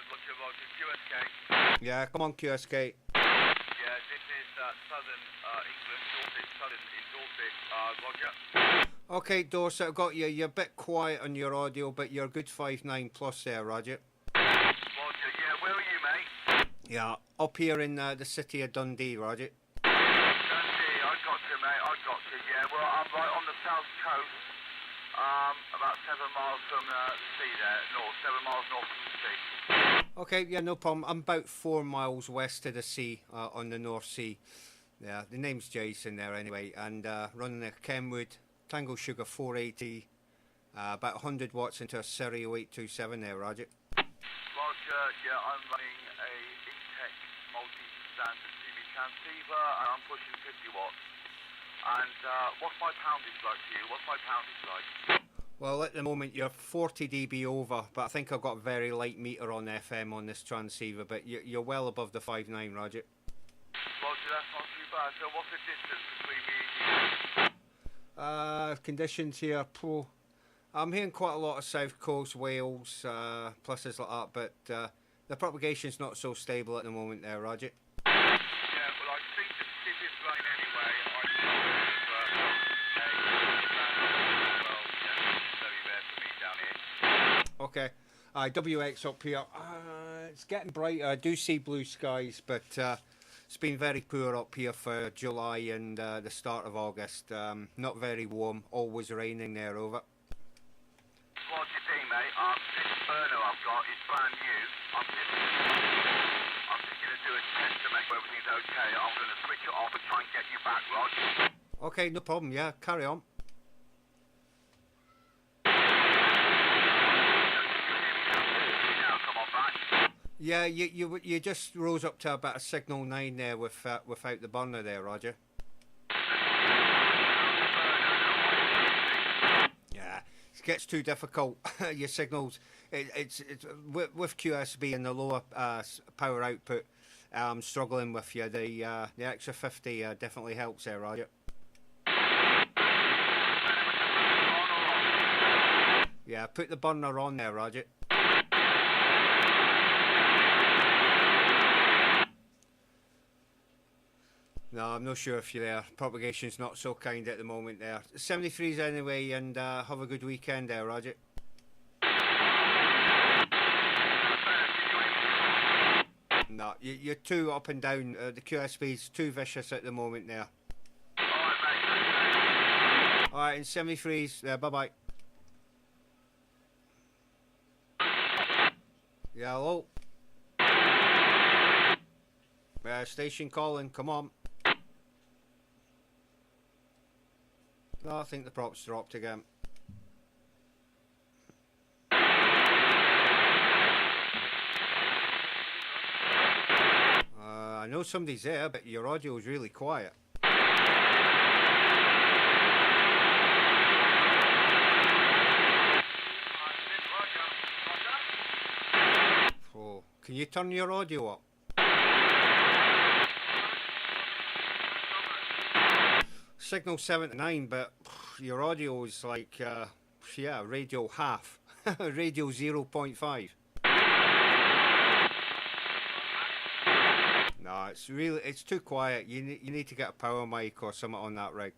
Roger, QSK. Yeah, come on, QSK. Yeah, this is Southern England, Dorset, Southern in Dorset. Roger. Okay, Dorset, I've got you. You're a bit quiet on your audio, but you're a good 5.9 plus there, Roger. Roger, yeah, where are you, mate? Yeah, up here in the city of Dundee, Roger. Dundee, I got you, mate, I got you, yeah. Well, I'm right on the south coast, about 7 miles from the sea there, north, 7 miles north from the sea. Okay, yeah, no problem. I'm about 4 miles west of the sea, on the North Sea. Yeah, the name's Jason there anyway, and running a Kenwood Tango Sugar 480, about 100 watts into a Serio 827 there, Roger. Roger, yeah, I'm running a E-Tech multi-standard TV transceiver, and I'm pushing 50 watts. And what's my poundage like to you? What's my poundage like? Well, at the moment you're 40 dB over, but I think I've got a very light meter on FM on this transceiver, but you're well above the 5.9, Roger. Roger, that's not too bad. So what's the distance between me and you? Conditions here, I'm hearing quite a lot of South Coast, Wales, places like that, but the propagation's not so stable at the moment there, Roger. Yeah, well, I think the stiffest line anyway, I very rare for me down here. Okay, WX up here. It's getting brighter. I do see blue skies, but it's been very poor up here for July and the start of August. Not very warm, always raining there, over. What do you think, mate? This burner I've got is brand new. I'm just going to do a test to make sure everything's okay. I'm going to switch it off and try and get you back, Rod. Okay, no problem. Yeah, carry on. Yeah, you just rose up to about a signal 9 there without the burner there, Roger. Yeah, it gets too difficult. Your signals, it's with QSB and the lower power output, struggling with you. The extra 50 definitely helps there, Roger. Yeah, put the burner on there, Roger. No, I'm not sure if you're there. Propagation's not so kind at the moment there. 73s anyway, and have a good weekend there, Roger. No, you're too up and down. The QSB's too vicious at the moment there. Alright, in 73s, bye-bye. Yeah, hello? Station calling, come on. No, I think the props dropped again. I know somebody's there, but your audio is really quiet. Oh, can you turn your audio up? Signal 7 to 9, but your audio is like, yeah, radio half. Radio 0.5. No, it's too quiet. You need to get a power mic or something on that rig.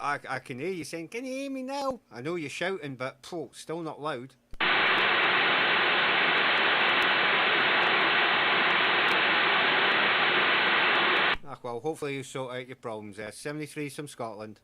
I can hear you saying, can you hear me now? I know you're shouting, but still not loud. Well, hopefully you sort out your problems there. 73 from Scotland.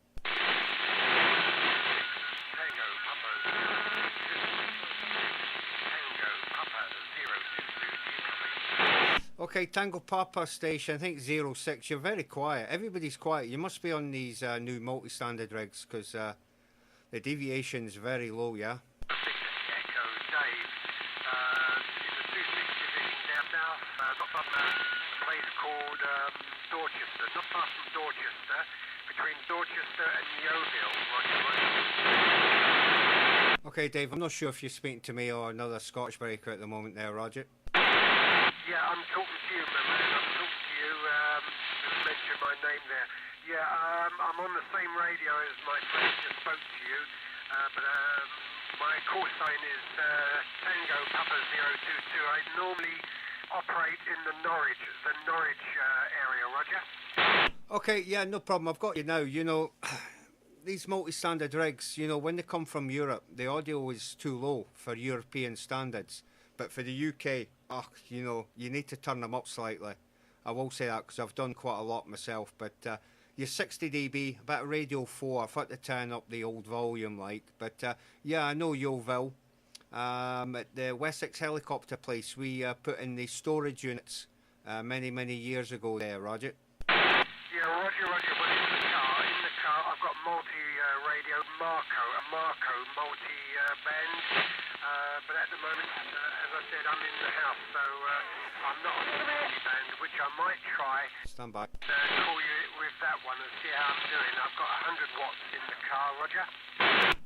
Okay, Tango Papa station, I think 06. You're very quiet. Everybody's quiet. You must be on these new multi-standard rigs, because the deviation's very low, yeah? Dorchester, not far from Dorchester, between Dorchester and Yeovil. Okay, Dave, I'm not sure if you're speaking to me or another Scotch breaker at the moment there, Roger. Yeah, I'm talking to you, my man. I'm talking to you. You mentioned my name there. Yeah, I'm on the same radio as my friend just spoke to you. but my call sign is Tango Papa 022. I normally operate in the Norwich area, Roger. Okay, yeah, no problem. I've got you now. You know, these multi-standard rigs, you know, when they come from Europe, the audio is too low for European standards. But for the UK, you know, you need to turn them up slightly. I will say that because I've done quite a lot myself. But your 60 dB, about Radio 4, I've had to turn up the old volume like. But yeah, I know Yeovil. At the Wessex helicopter place, we put in the storage units many years ago there, Roger. Yeah, Roger. Well, in the car, I've got multi-radio Marco multi-band. But at the moment, as I said, I'm in the house, so I'm not on the band, which I might try. Stand by. Call you with that one and see how I'm doing. I've got 100 watts in the car, Roger.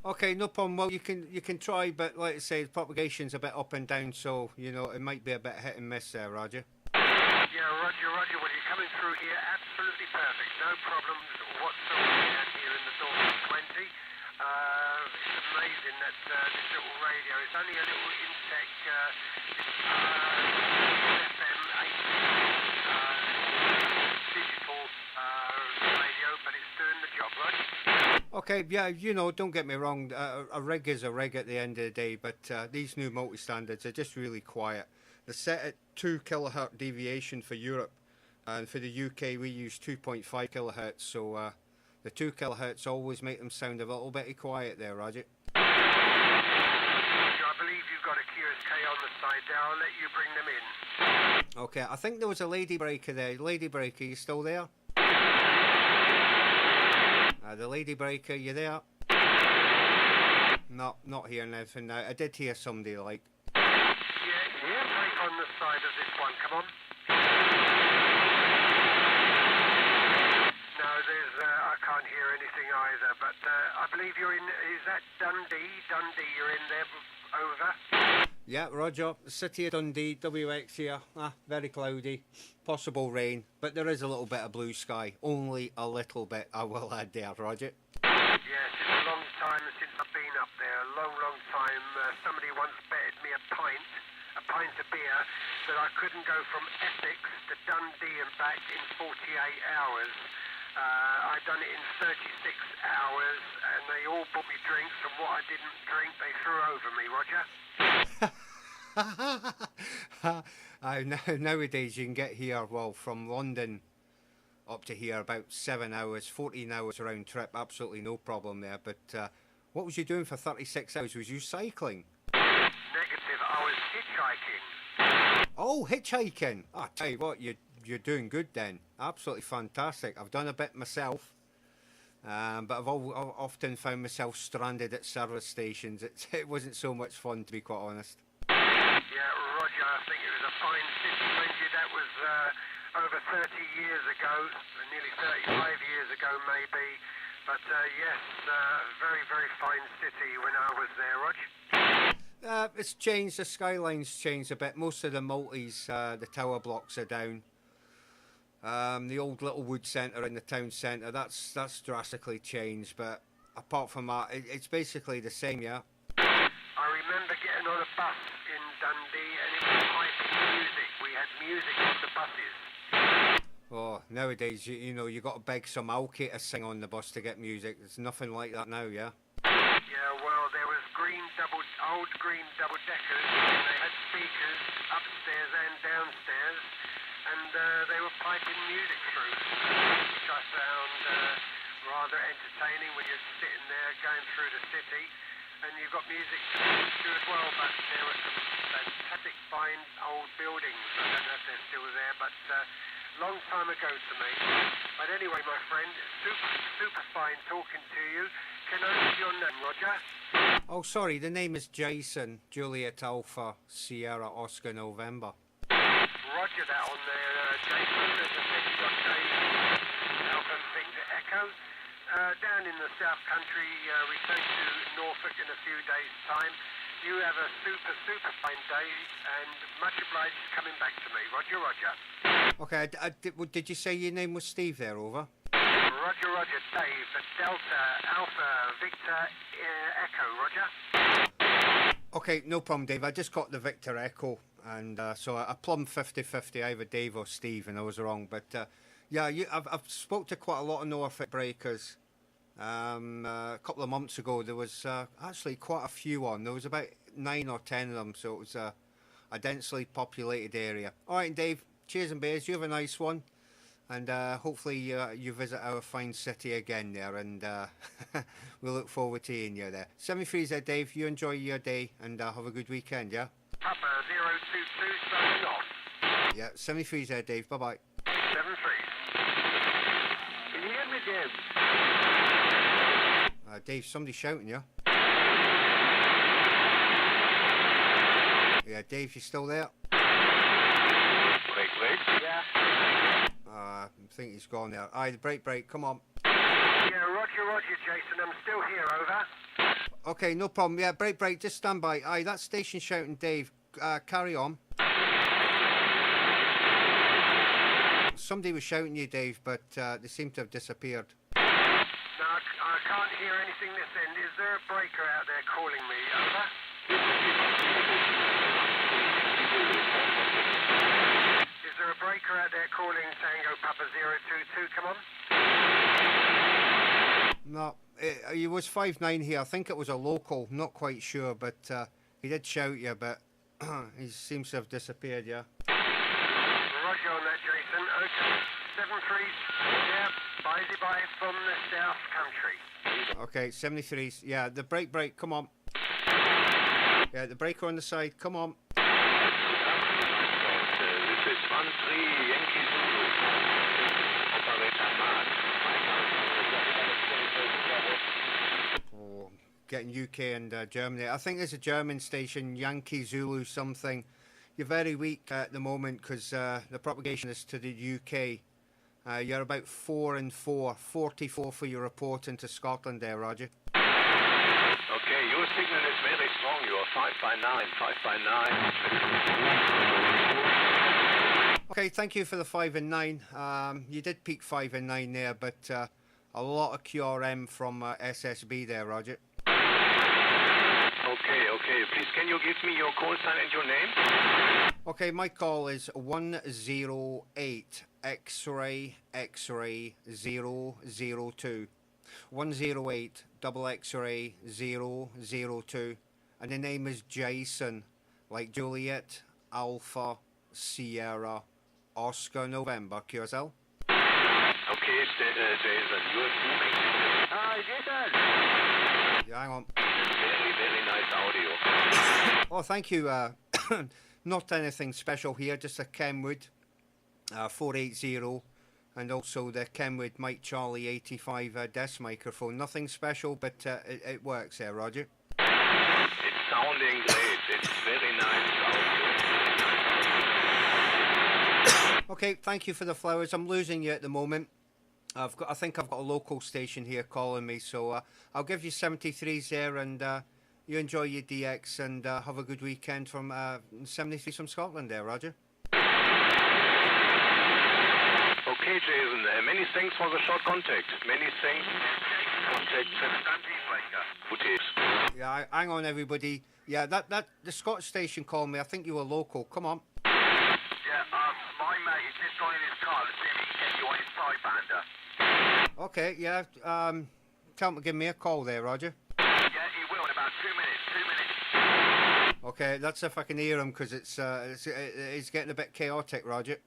Okay, no problem. Well, you can try, but like I say, the propagation's a bit up and down, so you know it might be a bit hit and miss there, Roger. Yeah, Roger. Well, you're coming through here absolutely perfect. No problems whatsoever here in the Dundee 20. It's amazing that this little radio is only a little Intec FM 80 digital radio, but it's doing the job, right? Okay, yeah, you know, don't get me wrong, a rig is a rig at the end of the day, but these new multi-standards are just really quiet. They're set at 2 kilohertz deviation for Europe, and for the UK we use 2.5 kilohertz, so the 2 kilohertz always make them sound a little bit quiet there, Roger. I believe you've got a QSK on the side there. I'll let you bring them in. Okay, I think there was a lady breaker there. Lady breaker, you still there? The lady breaker, you there? No, not hearing anything now. I did hear somebody like. Yeah, break on the side of this one, come on. No, I can't hear anything either, but I believe you're in, is that Dundee? Dundee, you're in there, over? Yeah, Roger. The city of Dundee, WX here. Very cloudy, possible rain, but there is a little bit of blue sky. Only a little bit, I will add there, Roger. Yes, it's a long time since I've been up there. A long time. Somebody once betted me a pint of beer, that I couldn't go from Essex to Dundee and back in 48 hours. I'd done it in 36 hours, and they all bought me drinks, and what I didn't drink, they threw over me, Roger. Nowadays you can get here, well, from London up to here about 7 hours, 14 hours round trip, absolutely no problem there. But what was you doing for 36 hours? Was you cycling? Negative, I was hitchhiking. Oh, hitchhiking! I tell you what, you're doing good then. Absolutely fantastic. I've done a bit myself, but I've often found myself stranded at service stations. It wasn't so much fun, to be quite honest. Yeah, Roger, I think it was a fine city, mind you. That was over 30 years ago, nearly 35 years ago maybe. But yes, very fine city when I was there, Roger. It's changed, the skyline's changed a bit. Most of the multis, the tower blocks are down. The old Littlewood Centre in the town centre, that's drastically changed, but apart from that, it's basically the same, yeah? I remember getting on a bus in Dundee and it was piping music. We had music on the buses. Oh, nowadays, you know, you got to beg some alky to sing on the bus to get music. There's nothing like that now, yeah? Yeah, well, there was old green double-deckers, and they had speakers upstairs and downstairs, and they were piping music through, which I found rather entertaining when you're sitting there going through the city, and you've got music to listen to as well, but there were some fantastic fine old buildings. I don't know if they're still there, but long time ago to me. But anyway, my friend, super fine talking to you. Can I have your name, Roger? Oh, sorry, the name is Jason, Juliet Alpha, Sierra Oscar November. Roger that on there, Jason. As I said, you've got Alpha Victor Echo. Down in the South Country, return to Norfolk in a few days' time. You have a super fine day, and much obliged coming back to me. Roger. Okay, did you say your name was Steve there, over? Roger, Roger, Dave, Delta, Alpha, Victor, Echo, Roger. Okay, no problem, Dave. I just got the Victor Echo, and so I plumbed 50-50 either Dave or Steve, and I was wrong. But yeah, I've spoke to quite a lot of Norfolk breakers. A couple of months ago, there was actually quite a few on. There was about 9 or 10 of them, so it was a densely populated area. All right, Dave. Cheers and beers. You have a nice one. And hopefully you visit our fine city again there, and we'll look forward to seeing you there. 73Z, Dave, you enjoy your day, and have a good weekend, yeah? Papa 022, starting off. Yeah, 73Z, Dave, bye-bye. 73. Can you hear me, Dave? Dave, somebody's shouting you. Yeah, Dave, you still there? Break. Yeah. I think he's gone there. Aye, break, come on. Yeah, Roger, Jason. I'm still here, over. Okay, no problem. Yeah, break, just stand by. Aye, that station shouting, Dave. Carry on. Somebody was shouting you, Dave, but they seem to have disappeared. No, I can't hear anything this end. Is there a breaker out there calling me, over? Is there a breaker out there calling Tango Papa 022? Come on. No, he was 5'9" here. I think it was a local, not quite sure, but he did shout you, but he seems to have disappeared, yeah. Roger on that, Jason. Okay, 73. Yeah, bye from the South Country. Okay, 73s. Yeah, the break, come on. Yeah, the breaker on the side, come on. This is 1-3 Yankee Zulu. Operator Mark. Oh, getting UK and Germany. I think there's a German station, Yankee Zulu something. You're very weak at the moment because the propagation is to the UK. You're about 4-4, 44 for your report into Scotland there, Roger. Okay, your signal is very strong. You are 5 by 9. Okay, thank you for the 5 and 9. You did peak 5 and 9 there, but a lot of QRM from SSB there, Roger. Okay. Please, can you give me your call sign and your name? Okay, my call is 108 X-ray 002. 108 double X-ray 002. And the name is Jason, like Juliet, Alpha, Sierra, Oscar, November, QSL. Okay, Jason, you are speaking. Hi, Jason. Yeah, hang on. Very nice audio. Oh, thank you. Not anything special here, just a Kenwood 480 and also the Kenwood Mike Charlie 85 desk microphone. Nothing special, but it works there, Roger. It's sounding great. It's very nice audio. Okay, thank you for the flowers. I'm losing you at the moment. I think I've got a local station here calling me, so I'll give you 73s there, and you enjoy your DX and have a good weekend from 73 from Scotland there, Roger. Okay, Jason. Many thanks for the short contact. Many thanks. Contact. Yeah, hang on, everybody. Yeah, that the Scottish station called me. I think you were local. Come on. Yeah, my mate is just gone in his car to see if he can get you on his sidebander. Okay, yeah. Tell him to give me a call there, Roger. Yeah, he will in about 2 minutes. Okay, that's if I can hear him, because it's getting a bit chaotic, Roger.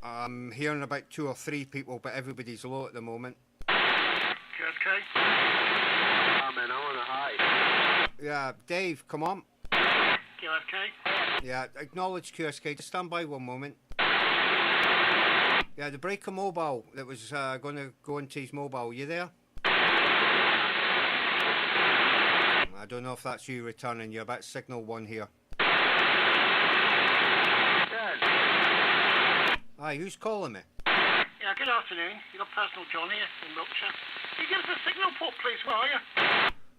I'm hearing about 2 or 3 people, but everybody's low at the moment. QSK? Man, I want to hide. Yeah, Dave, come on. QSK? Yeah, acknowledge QSK. Just stand by one moment. Yeah, the breaker mobile that was going to go into his mobile. You there? I don't know if that's you returning. You're about signal 1 here. Hi, who's calling me? Yeah, good afternoon. You got personal John here in Wiltshire. Can you give us a signal port, please? Where are you?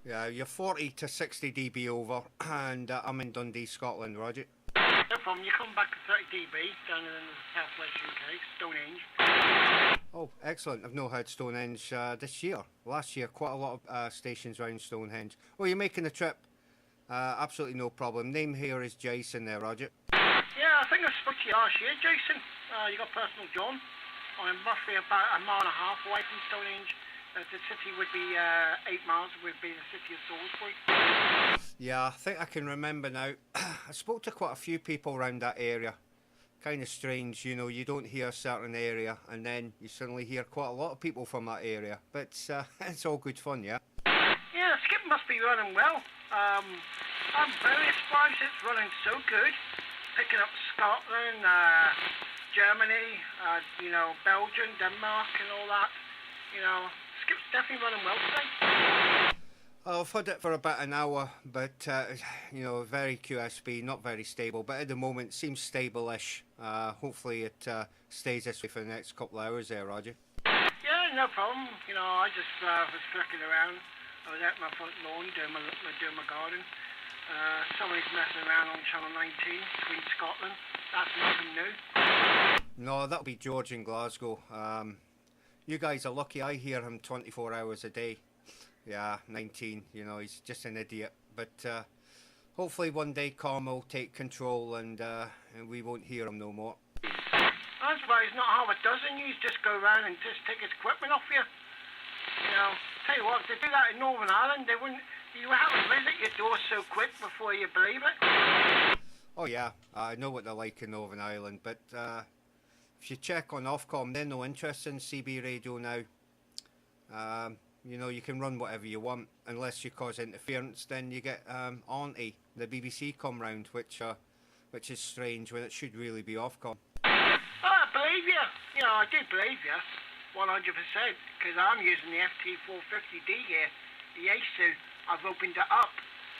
Yeah, you're 40 to 60 dB over, and I'm in Dundee, Scotland, Roger. No problem. You come back to 30 dB down in the southwest UK, Stonehenge. Oh, excellent. I've not had Stonehenge this year. Last year, quite a lot of stations around Stonehenge. Oh, you're making the trip. Absolutely no problem. Name here is Jason there, Roger. Yeah, I think I spoke to you last year, Jason. You got personal John. I'm roughly about a mile and a half away from Stonehenge. The city would be 8 miles, would be the city of Salisbury. Yeah, I think I can remember now. I spoke to quite a few people around that area. Kind of strange, you know, you don't hear a certain area and then you suddenly hear quite a lot of people from that area. But it's all good fun, yeah? Yeah, Skip must be running well. I'm very surprised it's running so good. Picking up Scotland, Germany, you know, Belgium, Denmark and all that. You know, Skip's definitely running well today. I've had it for about an hour, but, you know, very QSB, not very stable. But at the moment, it seems stable-ish. Hopefully it stays this way for the next couple of hours there, Roger. Yeah, no problem. You know, I just was flicking around. I was out my front lawn doing my garden. Somebody's messing around on Channel 19 between Scotland. That's nothing new. No, that'll be George in Glasgow. You guys are lucky. I hear him 24 hours a day. Yeah, 19, you know, he's just an idiot. But hopefully one day Carm will take control and we won't hear him no more. I'm surprised not half a dozen you just go around and just take his equipment off you. You know, tell you what, if they do that in Northern Ireland, they wouldn't. You would have to visit your door so quick before you believe it. Oh yeah, I know what they're like in Northern Ireland, but if you check on Ofcom, they're no interest in CB radio now. You know, you can run whatever you want, unless you cause interference, then you get Auntie, the BBC come round, which is strange when it should really be Ofcom. I believe you. You know, I do believe you, 100%, because I'm using the FT450D here, the Yaesu. I've opened it up.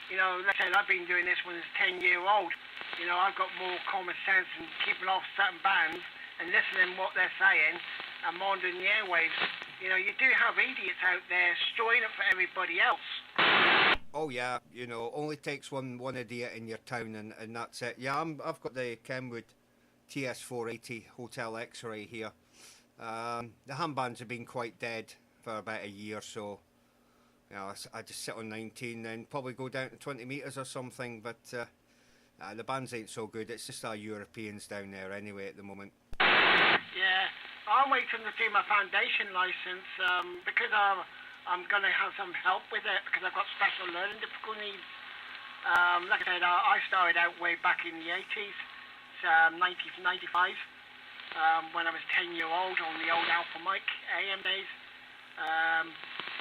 You know, like I said, I've been doing this when it's 10-year-old. You know, I've got more common sense and keeping off certain bands and listening what they're saying and monitoring the airwaves. You know, you do have idiots out there destroying it for everybody else. Oh yeah, you know, only takes one idiot in your town and that's it. Yeah, I've got the Kenwood TS480 Hotel X-Ray here. The handbands have been quite dead for about a year, so you know, I just sit on 19 and probably go down to 20 metres or something, but the bands ain't so good. It's just our Europeans down there anyway at the moment. Yeah, I'm waiting to do my foundation licence because I'm going to have some help with it because I've got special learning difficulties. Like I said, I started out way back in the 80s, 90s, 95, when I was 10-year-old on the old Alpha Mic AM days.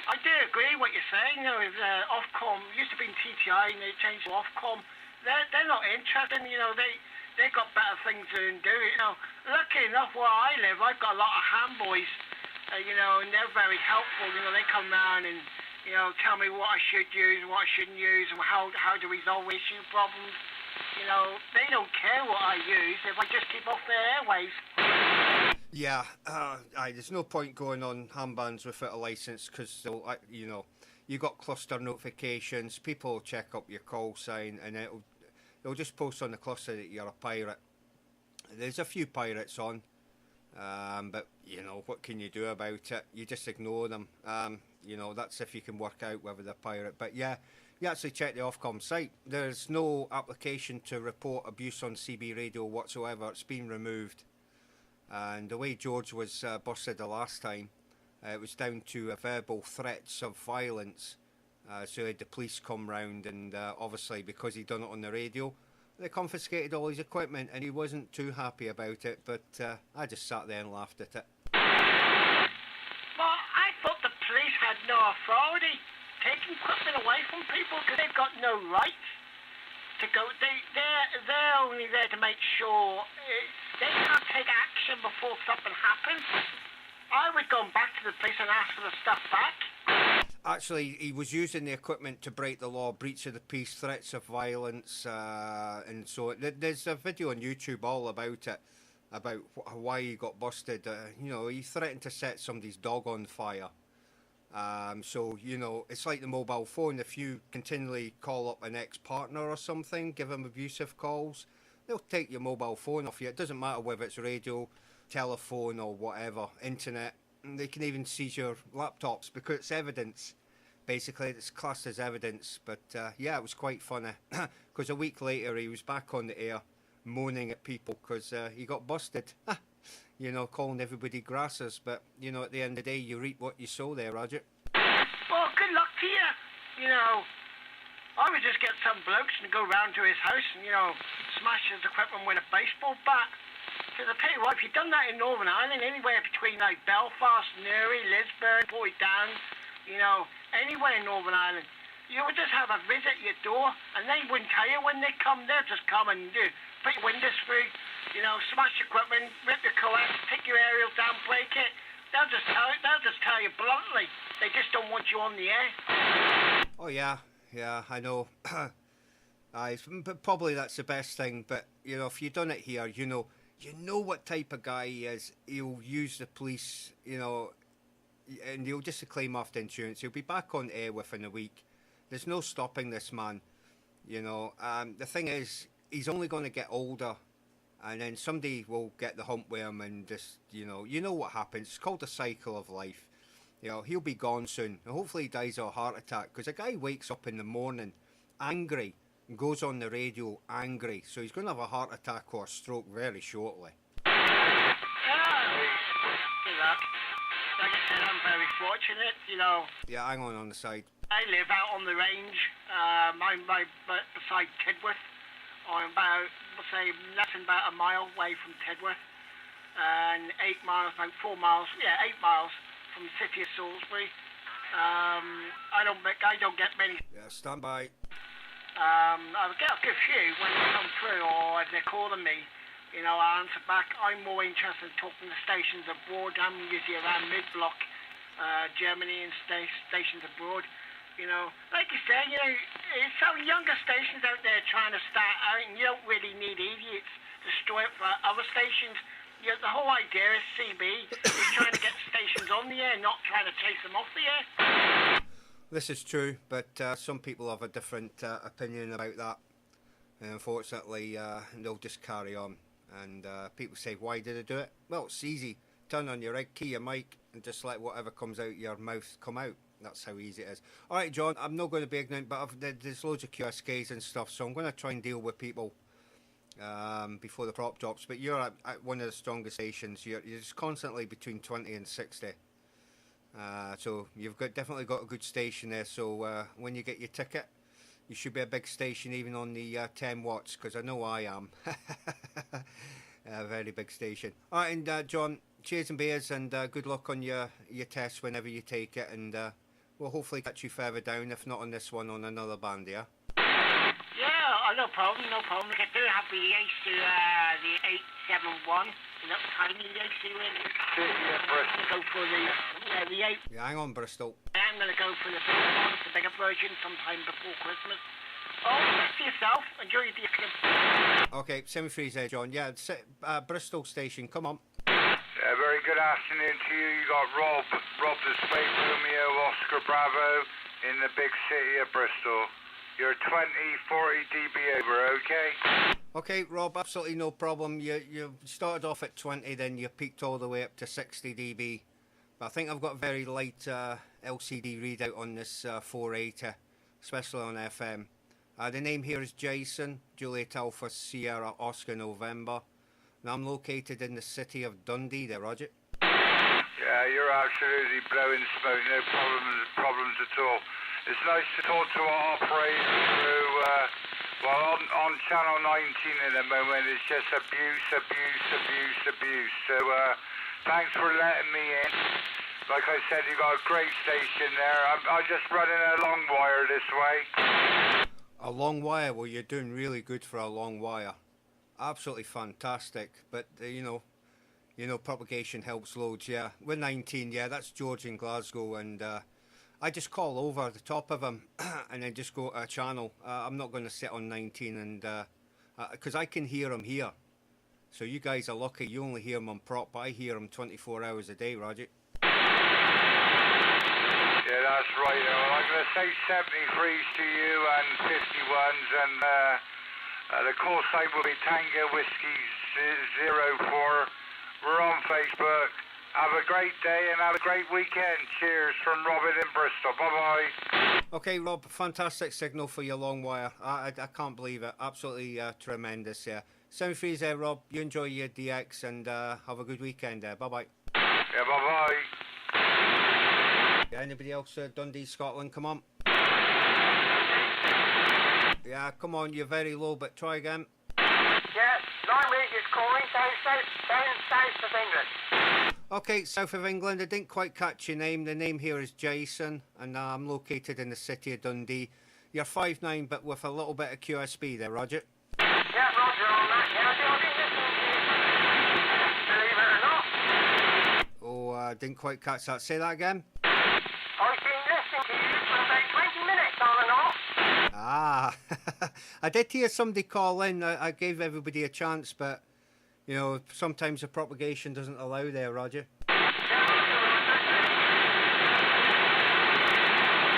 I do agree what you're saying. You know, if Ofcom used to be in TTI and they changed to Ofcom, they're not interested. You know, they've got better things to do. You know, lucky enough where I live, I've got a lot of handboys. You know, and they're very helpful. You know, they come round and you know tell me what I should use and what I shouldn't use and how to resolve issue problems. You know, they don't care what I use if I just keep off their airwaves. Yeah, there's no point going on handbands without a licence because you know, you got cluster notifications. People will check up your call sign and they'll just post on the cluster that you're a pirate. There's a few pirates on, but you know what can you do about it? You just ignore them. You know, that's if you can work out whether they're pirate. But yeah, you actually check the Ofcom site. There's no application to report abuse on CB radio whatsoever. It's been removed. And the way George was busted the last time, it was down to verbal threats of violence. So he had the police come round and obviously because he'd done it on the radio, they confiscated all his equipment and he wasn't too happy about it, but I just sat there and laughed at it. Well, I thought the police had no authority taking equipment away from people because they've got no rights to go. They're only there to make sure they can't take action before something happens. I would go back to the police and ask for the stuff back. Actually, he was using the equipment to break the law, breach of the peace, threats of violence, and so there's a video on YouTube all about it, about why he got busted. You know, he threatened to set somebody's dog on fire, So, you know, it's like the mobile phone. If you continually call up an ex-partner or something, give them abusive calls, they'll take your mobile phone off you. It doesn't matter whether it's radio, telephone or whatever, internet. And they can even seize your laptops because it's evidence. Basically, it's classed as evidence. But yeah, it was quite funny because a week later he was back on the air moaning at people because he got busted. You know, calling everybody grassers. But, you know, at the end of the day, you reap what you sow there, Roger. Well, good luck to you. You know, I would just get some blokes and go round to his house and, you know, smash his equipment with a baseball bat. Because I tell you what, if you've done that in Northern Ireland, anywhere between like Belfast, Newry, Lisburn, Portadown, you know, anywhere in Northern Ireland, you would just have a visit at your door and they wouldn't tell you when they come. They'll just come and put your windows through, you know, smash equipment, rip your coax, take your aerial down, break it. They'll just tell you bluntly. They just don't want you on the air. Oh yeah, I know. But probably that's the best thing. But you know, if you've done it here, you know what type of guy he is. He'll use the police, you know, and he'll just claim off the insurance. He'll be back on air within a week. There's no stopping this man. You know, the thing is, he's only going to get older. And then somebody will get the hump with him and just, you know what happens. It's called the cycle of life. You know, he'll be gone soon. And hopefully he dies of a heart attack. Because a guy wakes up in the morning angry and goes on the radio angry. So he's going to have a heart attack or a stroke very shortly. Yeah, like I said, I'm very fortunate, you know. Yeah, hang on the side. I live out on the range, beside Tidworth. I'm about, we'll say, less than about a mile away from Tidworth, and 8 miles, about 4 miles, 8 miles from the city of Salisbury. I don't get many. Yeah, stand by. I'll get a good few when they come through, or if they're calling me, you know, I answer back. I'm more interested in talking to stations abroad. I'm usually around mid-block, Germany and stations abroad. You know, like you said, you know, there's some younger stations out there trying to start out, and you don't really need idiots to store it for other stations. You know, the whole idea is CB is trying to get stations on the air, not trying to chase them off the air. This is true, but some people have a different opinion about that. And unfortunately, they'll just carry on. And people say, why did they do it? Well, it's easy. Turn on your rig, key your mic, and just let whatever comes out your mouth come out. That's how easy it is. All right, John, I'm not going to be ignorant, but there's loads of QSKs and stuff, so I'm going to try and deal with people before the prop drops. But you're at one of the strongest stations. You're just constantly between 20 and 60. So you've definitely got a good station there. So when you get your ticket, you should be a big station even on the 10 watts, because I know I am. A very big station. All right, and John, cheers and beers, and good luck on your test whenever you take it, and we'll hopefully catch you further down, if not on this one, on another band, yeah? Yeah, no problem. Like I do have the AC, the 871, the little tiny AC in. I'm going to go for the 8. Yeah, hang on, Bristol. I'm going to go for the bigger one, the bigger version, sometime before Christmas. Oh, thanks to yourself. Enjoy your day. Okay, semi-freeze there, John. Yeah, Bristol station, come on. Very good afternoon to you. You got Rob the Space Romeo Oscar Bravo in the big city of Bristol. You're 40 dB over, okay? Okay, Rob, absolutely no problem. You started off at 20, then you peaked all the way up to 60 dB. But I think I've got a very light LCD readout on this 480, especially on FM. The name here is Jason, Juliet Alpha Sierra Oscar November. And I'm located in the city of Dundee there, Roger. Yeah, you're absolutely blowing smoke, no problems at all. It's nice to talk to our operator who, on Channel 19 at the moment, it's just abuse. So, thanks for letting me in. Like I said, you got a great station there. I'm just running a long wire this way. A long wire? Well, you're doing really good for a long wire. Absolutely fantastic. But, you know, propagation helps loads, yeah. We're 19, yeah, that's George in Glasgow, and I just call over the top of him and then just go to a channel. I'm not going to sit on 19, and because I can hear him here. So you guys are lucky. You only hear him on prop, but I hear him 24 hours a day, Roger. Yeah, that's right. Well, I'm going to say 73s to you and 51s, and the call sign will be Tango Whiskey 04. We're on Facebook. Have a great day and have a great weekend. Cheers from Robin in Bristol. Bye-bye. Okay, Rob, fantastic signal for your long wire. I can't believe it. Absolutely tremendous, yeah. 73's there, Rob. You enjoy your DX and have a good weekend there. Bye-bye. Yeah, bye-bye. Yeah, anybody else, Dundee, Scotland? Come on. Yeah, come on. You're very low, but try again. Yeah, Line Regis calling down south of England. Okay, south of England. I didn't quite catch your name. The name here is Jason, and I'm located in the city of Dundee. You're 5'9", but with a little bit of QSB there, Roger. Yeah, Roger on that. Yeah, I've been listening to you, believe it or not. Oh, I didn't quite catch that. Say that again. I've been listening to you for about 20 minutes on and off. Ah, I did hear somebody call in. I gave everybody a chance, but, you know, sometimes the propagation doesn't allow there, Roger.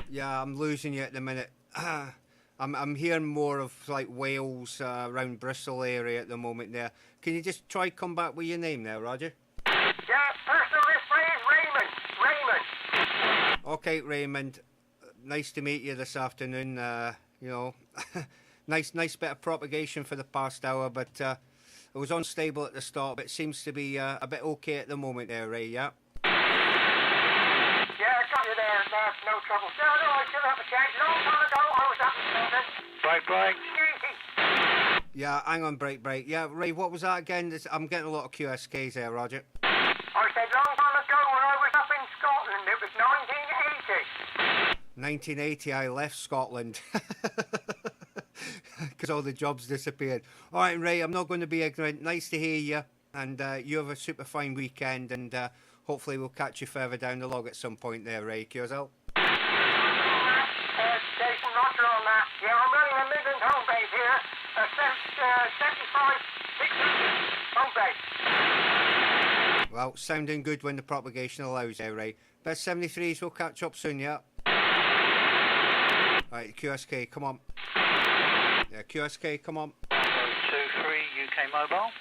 Yeah, I'm losing you at the minute. I'm hearing more of, like, Wales, around Bristol area at the moment there. Can you just try come back with your name there, Roger? Yeah, personal display is Raymond. Okay, Raymond. Nice to meet you this afternoon. You know, nice bit of propagation for the past hour, but it was unstable at the start, but it seems to be a bit okay at the moment there, Ray, yeah? Yeah, I got you there. No trouble. No, I should have a change. Long time ago, I was up in Scotland. Break. Yeah, hang on, break. Yeah, Ray, what was that again? I'm getting a lot of QSKs there, Roger. I said long time ago when I was up in Scotland, it was 1980. 1980, I left Scotland because all the jobs disappeared. All right, Ray, I'm not going to be ignorant. Nice to hear you, and you have a super fine weekend, and hopefully we'll catch you further down the log at some point there, Ray. Yourself. Jason Roger on that. Yeah, I'm running a Midland home base here. 75, 60 home base. Well, sounding good when the propagation allows there, Ray. Best 73s, we'll catch up soon, yeah? Right, QSK, come on. Yeah, QSK, come on. 23 UK Mobile.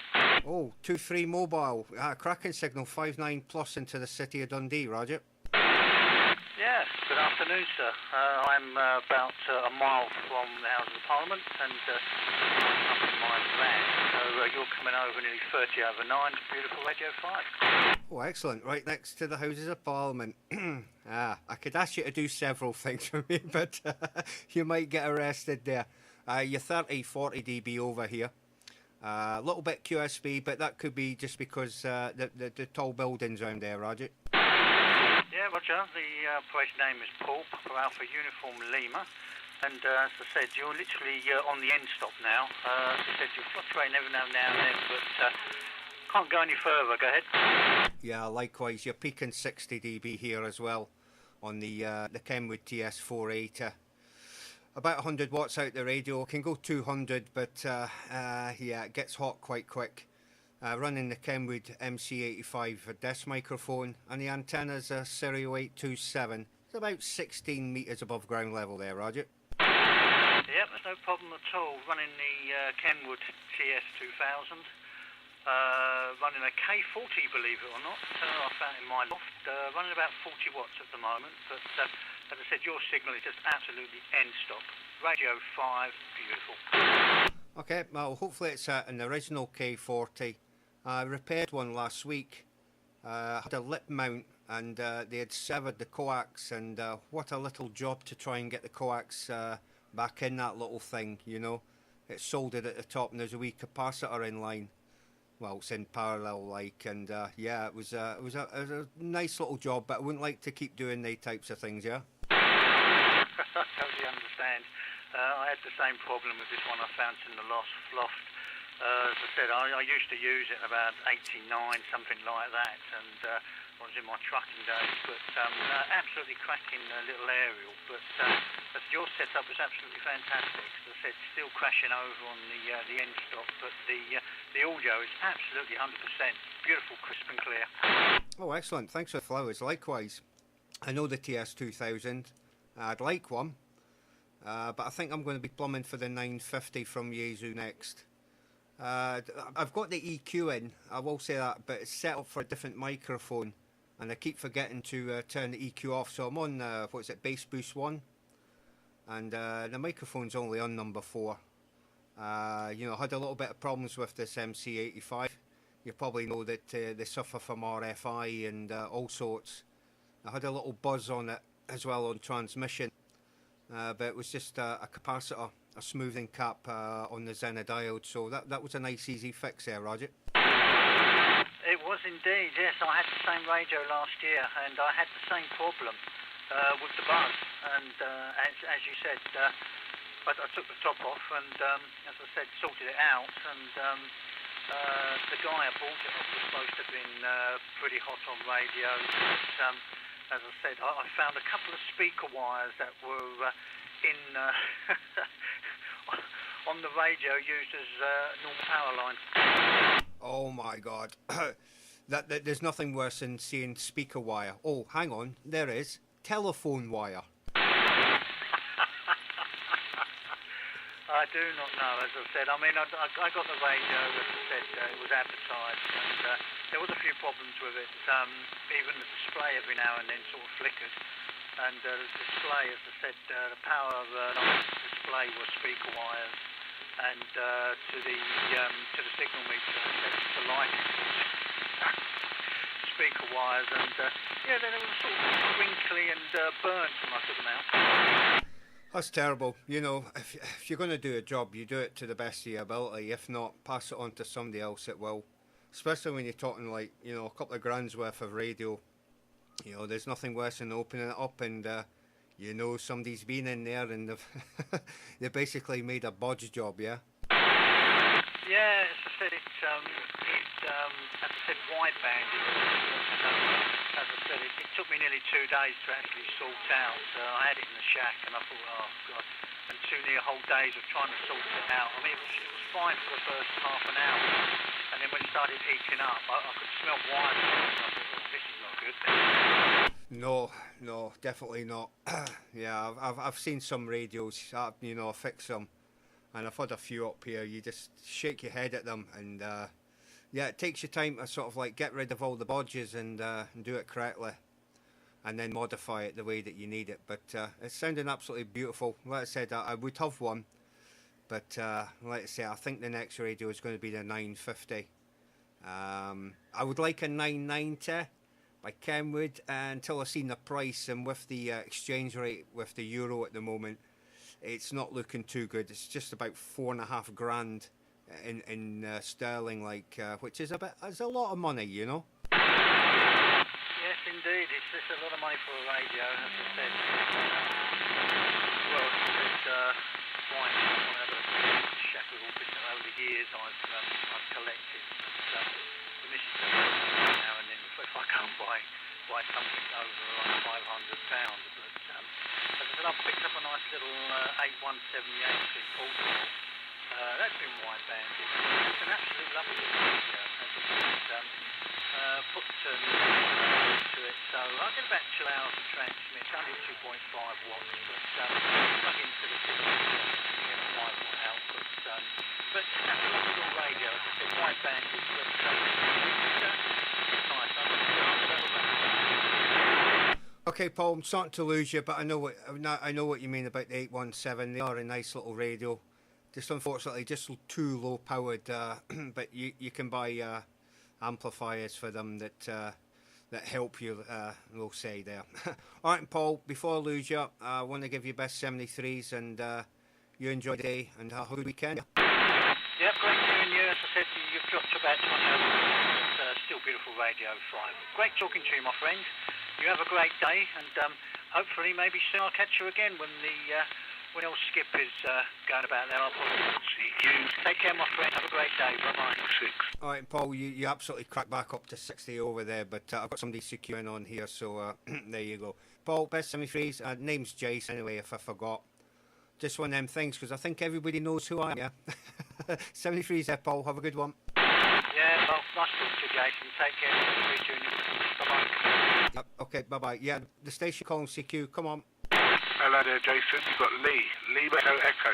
Oh, 23 mobile. Cracking signal, 59 plus into the city of Dundee, Roger. Yes, good afternoon, sir. I'm about a mile from the Houses of Parliament and up in my van. So you're coming over nearly 30 over 9 to beautiful Radio 5. Oh, excellent. Right next to the Houses of Parliament. I could ask you to do several things for me, but you might get arrested there. You're 30, 40 dB over here. A little bit QSB, but that could be just because the tall buildings around there, Roger. Yeah, Roger. The operation name is Paul for Alpha Uniform Lima. And as I said, you're literally on the end stop now. As I said, you're fluctuating every now and then, but can't go any further. Go ahead. Yeah, likewise. You're peaking 60 dB here as well on the Kenwood TS480. About 100 watts out the radio. Can go 200, but yeah, it gets hot quite quick. Running the Kenwood MC85 desk microphone, and the antenna's a Stereo 827. It's about 16 metres above ground level there, Roger. Yep, there's no problem at all. Running the Kenwood TS2000. Running a K40, believe it or not. I found in my loft. Running about 40 watts at the moment, but as I said, your signal is just absolutely end stop. Radio 5, beautiful. Okay, well, hopefully it's an original K40. I repaired one last week. Had a lip mount, and they had severed the coax, and what a little job to try and get the coax back in that little thing, you know. It's soldered at the top, and there's a wee capacitor in line. Well, it's in parallel, like, and yeah, it was a nice little job, but I wouldn't like to keep doing these types of things, yeah? Totally understand. I had the same problem with this one I found in the loft. As I said, I used to use it about 89, something like that, and I was in my trucking days, but absolutely cracking little aerial. But as your setup was absolutely fantastic. As I said, still crashing over on the end stop, but the audio is absolutely 100%. Beautiful, crisp and clear. Oh, excellent. Thanks for the flowers. Likewise. I know the TS2000. I'd like one, but I think I'm going to be plumbing for the 950 from Yaesu next. I've got the EQ in, I will say that, but it's set up for a different microphone, and I keep forgetting to turn the EQ off. So I'm on, Bass Boost 1, and the microphone's only on number 4. I had a little bit of problems with this MC85. You probably know that they suffer from RFI and all sorts. I had a little buzz on it as well on transmission, but it was just a capacitor, a smoothing cap on the Zenodiode, so that was a nice easy fix there, Roger. It was indeed, yes. I had the same radio last year, and I had the same problem with the buzz, and as you said, I took the top off and, as I said, sorted it out, and the guy I bought it off was supposed to have been pretty hot on radio, but as I said, I found a couple of speaker wires that were in on the radio used as normal power line. Oh my God. There's nothing worse than seeing speaker wire. Oh, hang on, there is telephone wire. I do not know, as I said. I mean, I got the radio, as I said, it was advertised, and there was a few problems with it. Even the display every now and then sort of flickered. And the display, as I said, the power display was speaker wires, and to the signal meter, the light speaker wires, and they were sort of crinkly and burnt when I took them out. That's terrible. If you're going to do a job, you do it to the best of your ability. If not, pass it on to somebody else that will. Especially when you're talking a couple of grand's worth of radio. There's nothing worse than opening it up and somebody's been in there and they basically made a bodge job, yeah? Yeah, as I said, wideband. As I said, it took me nearly 2 days to actually sort out. I had it in the shack, and I thought, oh God, and 2 near whole days of trying to sort it out. I mean, it was fine for the first half an hour, and then when it started heating up, I could smell wires, and I thought, oh, this is not good. No, definitely not. Yeah, I've seen some radios, fix them, and I've had a few up here. You just shake your head at them, and it takes you time to sort of get rid of all the bodges and do it correctly, and then modify it the way that you need it. But it's sounding absolutely beautiful. Like I said, I would have one, but like I say, I think the next radio is going to be the 950. I would like a 990 by Kenwood until I've seen the price, and with the exchange rate with the euro at the moment, it's not looking too good. It's just about $4.5 grand in sterling, which is a lot of money, Yes, indeed, it's a lot of money for a radio, as I said. Well, it's quite one of the shack with all this over the years I've collected. But, the missus does now and then if I can't buy something over £500. But as I said, I've picked up a nice little 8178 portable. That's been widebanded. It's an absolute lovely radio, as I said. Put to it, so I get about 2 hours of transmit. It's only 2.5 watts, but plug into the system to get a 5 watt output. But it's a lovely little radio, as I said, widebanded, but it's nice. Okay, Paul, I'm starting to lose you, but I know what you mean about the 817. They are a nice little radio. Just unfortunately, just too low powered. But you can buy amplifiers for them that help you. We'll say there. All right, Paul. Before I lose you, I want to give you best 73s, and you enjoy the day and have a good weekend. Yeah, great hearing you. As I said, you've dropped to about 20 over. Still beautiful radio, fine. Great talking to you, my friend. You have a great day, and hopefully, maybe soon I'll catch you again when when old Skip is going about there. I'll probably see you. Take care, my friend. Have a great day. Bye-bye. 6. All right, Paul, you absolutely cracked back up to 60 over there, but I've got somebody securing on here, so there you go. Paul, best 73s. Name's Jace, anyway, if I forgot. Just one of them things, because I think everybody knows who I am, yeah? 73s there, Paul. Have a good one. Yeah, well, nice talking to you, Jason. Take care. Bye-bye. Okay, bye-bye. Yeah, the station calling CQ, come on. Hello there, Jason. You've got Lee. Lee Echo,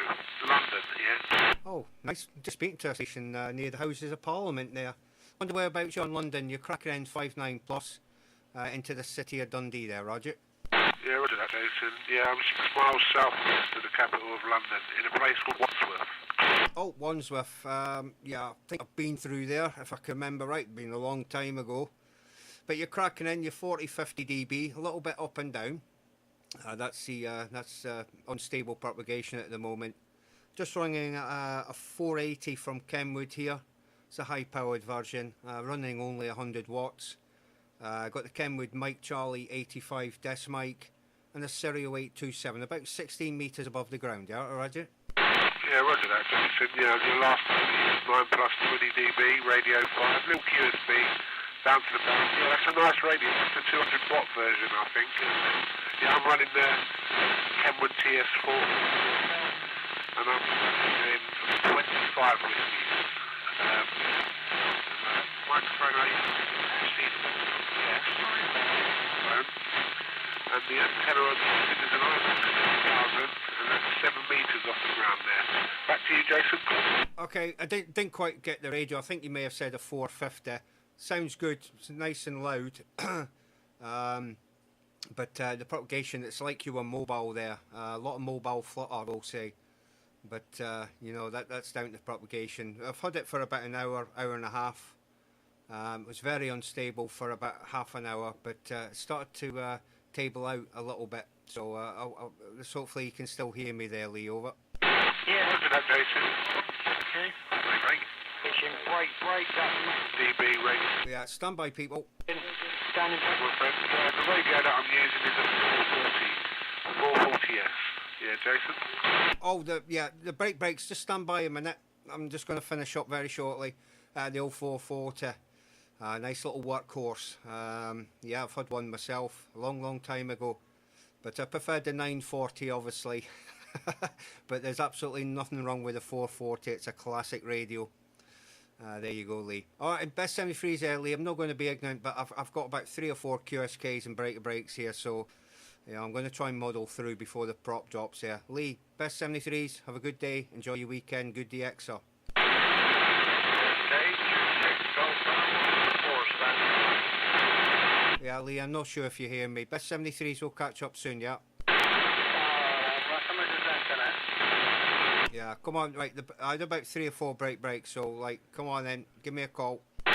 London, yeah? Oh, nice. Just speaking to a station near the Houses of Parliament there. Wonder whereabouts you're in London. You're cracking in 59 plus into the city of Dundee there, Roger. Yeah, roger that, Jason. Yeah, I'm 6 miles southwest of the capital of London, in a place called Wandsworth. Oh, Wandsworth. Yeah, I think I've been through there, if I can remember right. Been a long time ago. But you're cracking in, you're 40, 50 dB, a little bit up and down. That's unstable propagation at the moment. Just running a 480 from Kenwood here. It's a high-powered version, running only 100 watts. Got the Kenwood Mike Charlie 85 desk mic and a Stereo 827, about 16 metres above the ground, yeah, Roger? Yeah, roger that, Jason. Yeah, your last 9 plus 20 dB, radio 5, little QSB, down to the back. Yeah, that's a nice radio. That's a 200 watt version, I think. Yeah, I'm running the Kenwood TS4, and I'm doing 25 whiskies. Microphone 8, and the antenna on the is an IMAX 6000, and that's 7 metres off the ground there. Back to you, Jason. Okay, I didn't quite get the radio. I think you may have said a 450. Sounds good. It's nice and loud. But the propagation, it's like you were mobile there. A lot of mobile flutter, I will say. But, you know, that's down to propagation. I've had it for about an hour, hour and a half. It was very unstable for about half an hour, but it started to table out a little bit. So hopefully you can still hear me there, Lee, over. Yeah. Look at that, Jason. Okay. Break. Pushing break, DB radio. Yeah, stand by, people. Standing My friend, the radio that I'm using is a 440S. Yeah, Jason? Oh, the breaks. Just stand by a minute. I'm just going to finish up very shortly. The old 440. Nice little workhorse. Yeah, I've had one myself a long time ago. But I preferred the 940, obviously. But there's absolutely nothing wrong with the 440. It's a classic radio. There you go, Lee. All right, best 73s there, Lee. I'm not going to be ignorant, but I've got about 3 or 4 QSKs and breaks here, so yeah, I'm going to try and model through before the prop drops here. Lee, best 73s. Have a good day. Enjoy your weekend. Good DXer. Yeah, Lee, I'm not sure if you hear me. Best 73s, we'll catch up soon, yeah? Yeah, come on, right, I had about 3 or 4 breaks, so, like, come on then, give me a call. 26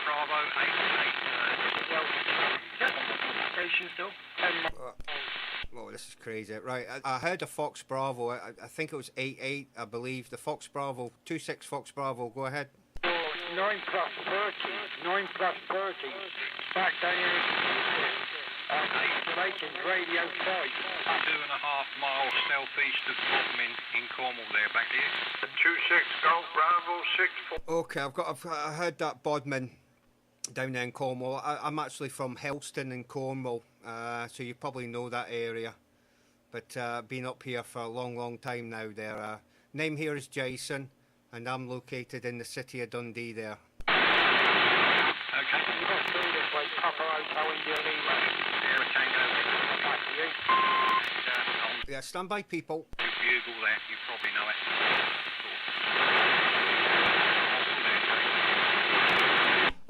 Bravo 88. Station still? Oh, this is crazy. Right, I heard a Fox Bravo, I think it was 88, I believe. The Fox Bravo, 26 Fox Bravo, go ahead. 9 plus 30. Back down here. Making radio 5. 2.5 miles southeast of Bodmin in Cornwall there, back to you. 26 Golf Bravo 64. Okay, I heard that Bodmin down there in Cornwall. I'm actually from Helston in Cornwall, so you probably know that area. But been up here for a long time now there. Name here is Jason, and I'm located in the city of Dundee there. Okay. You've got to do this way, Papa Hotel India Lima. Sierra Tango. Back to you. Yeah, stand by, people. Bugle there, you probably know it.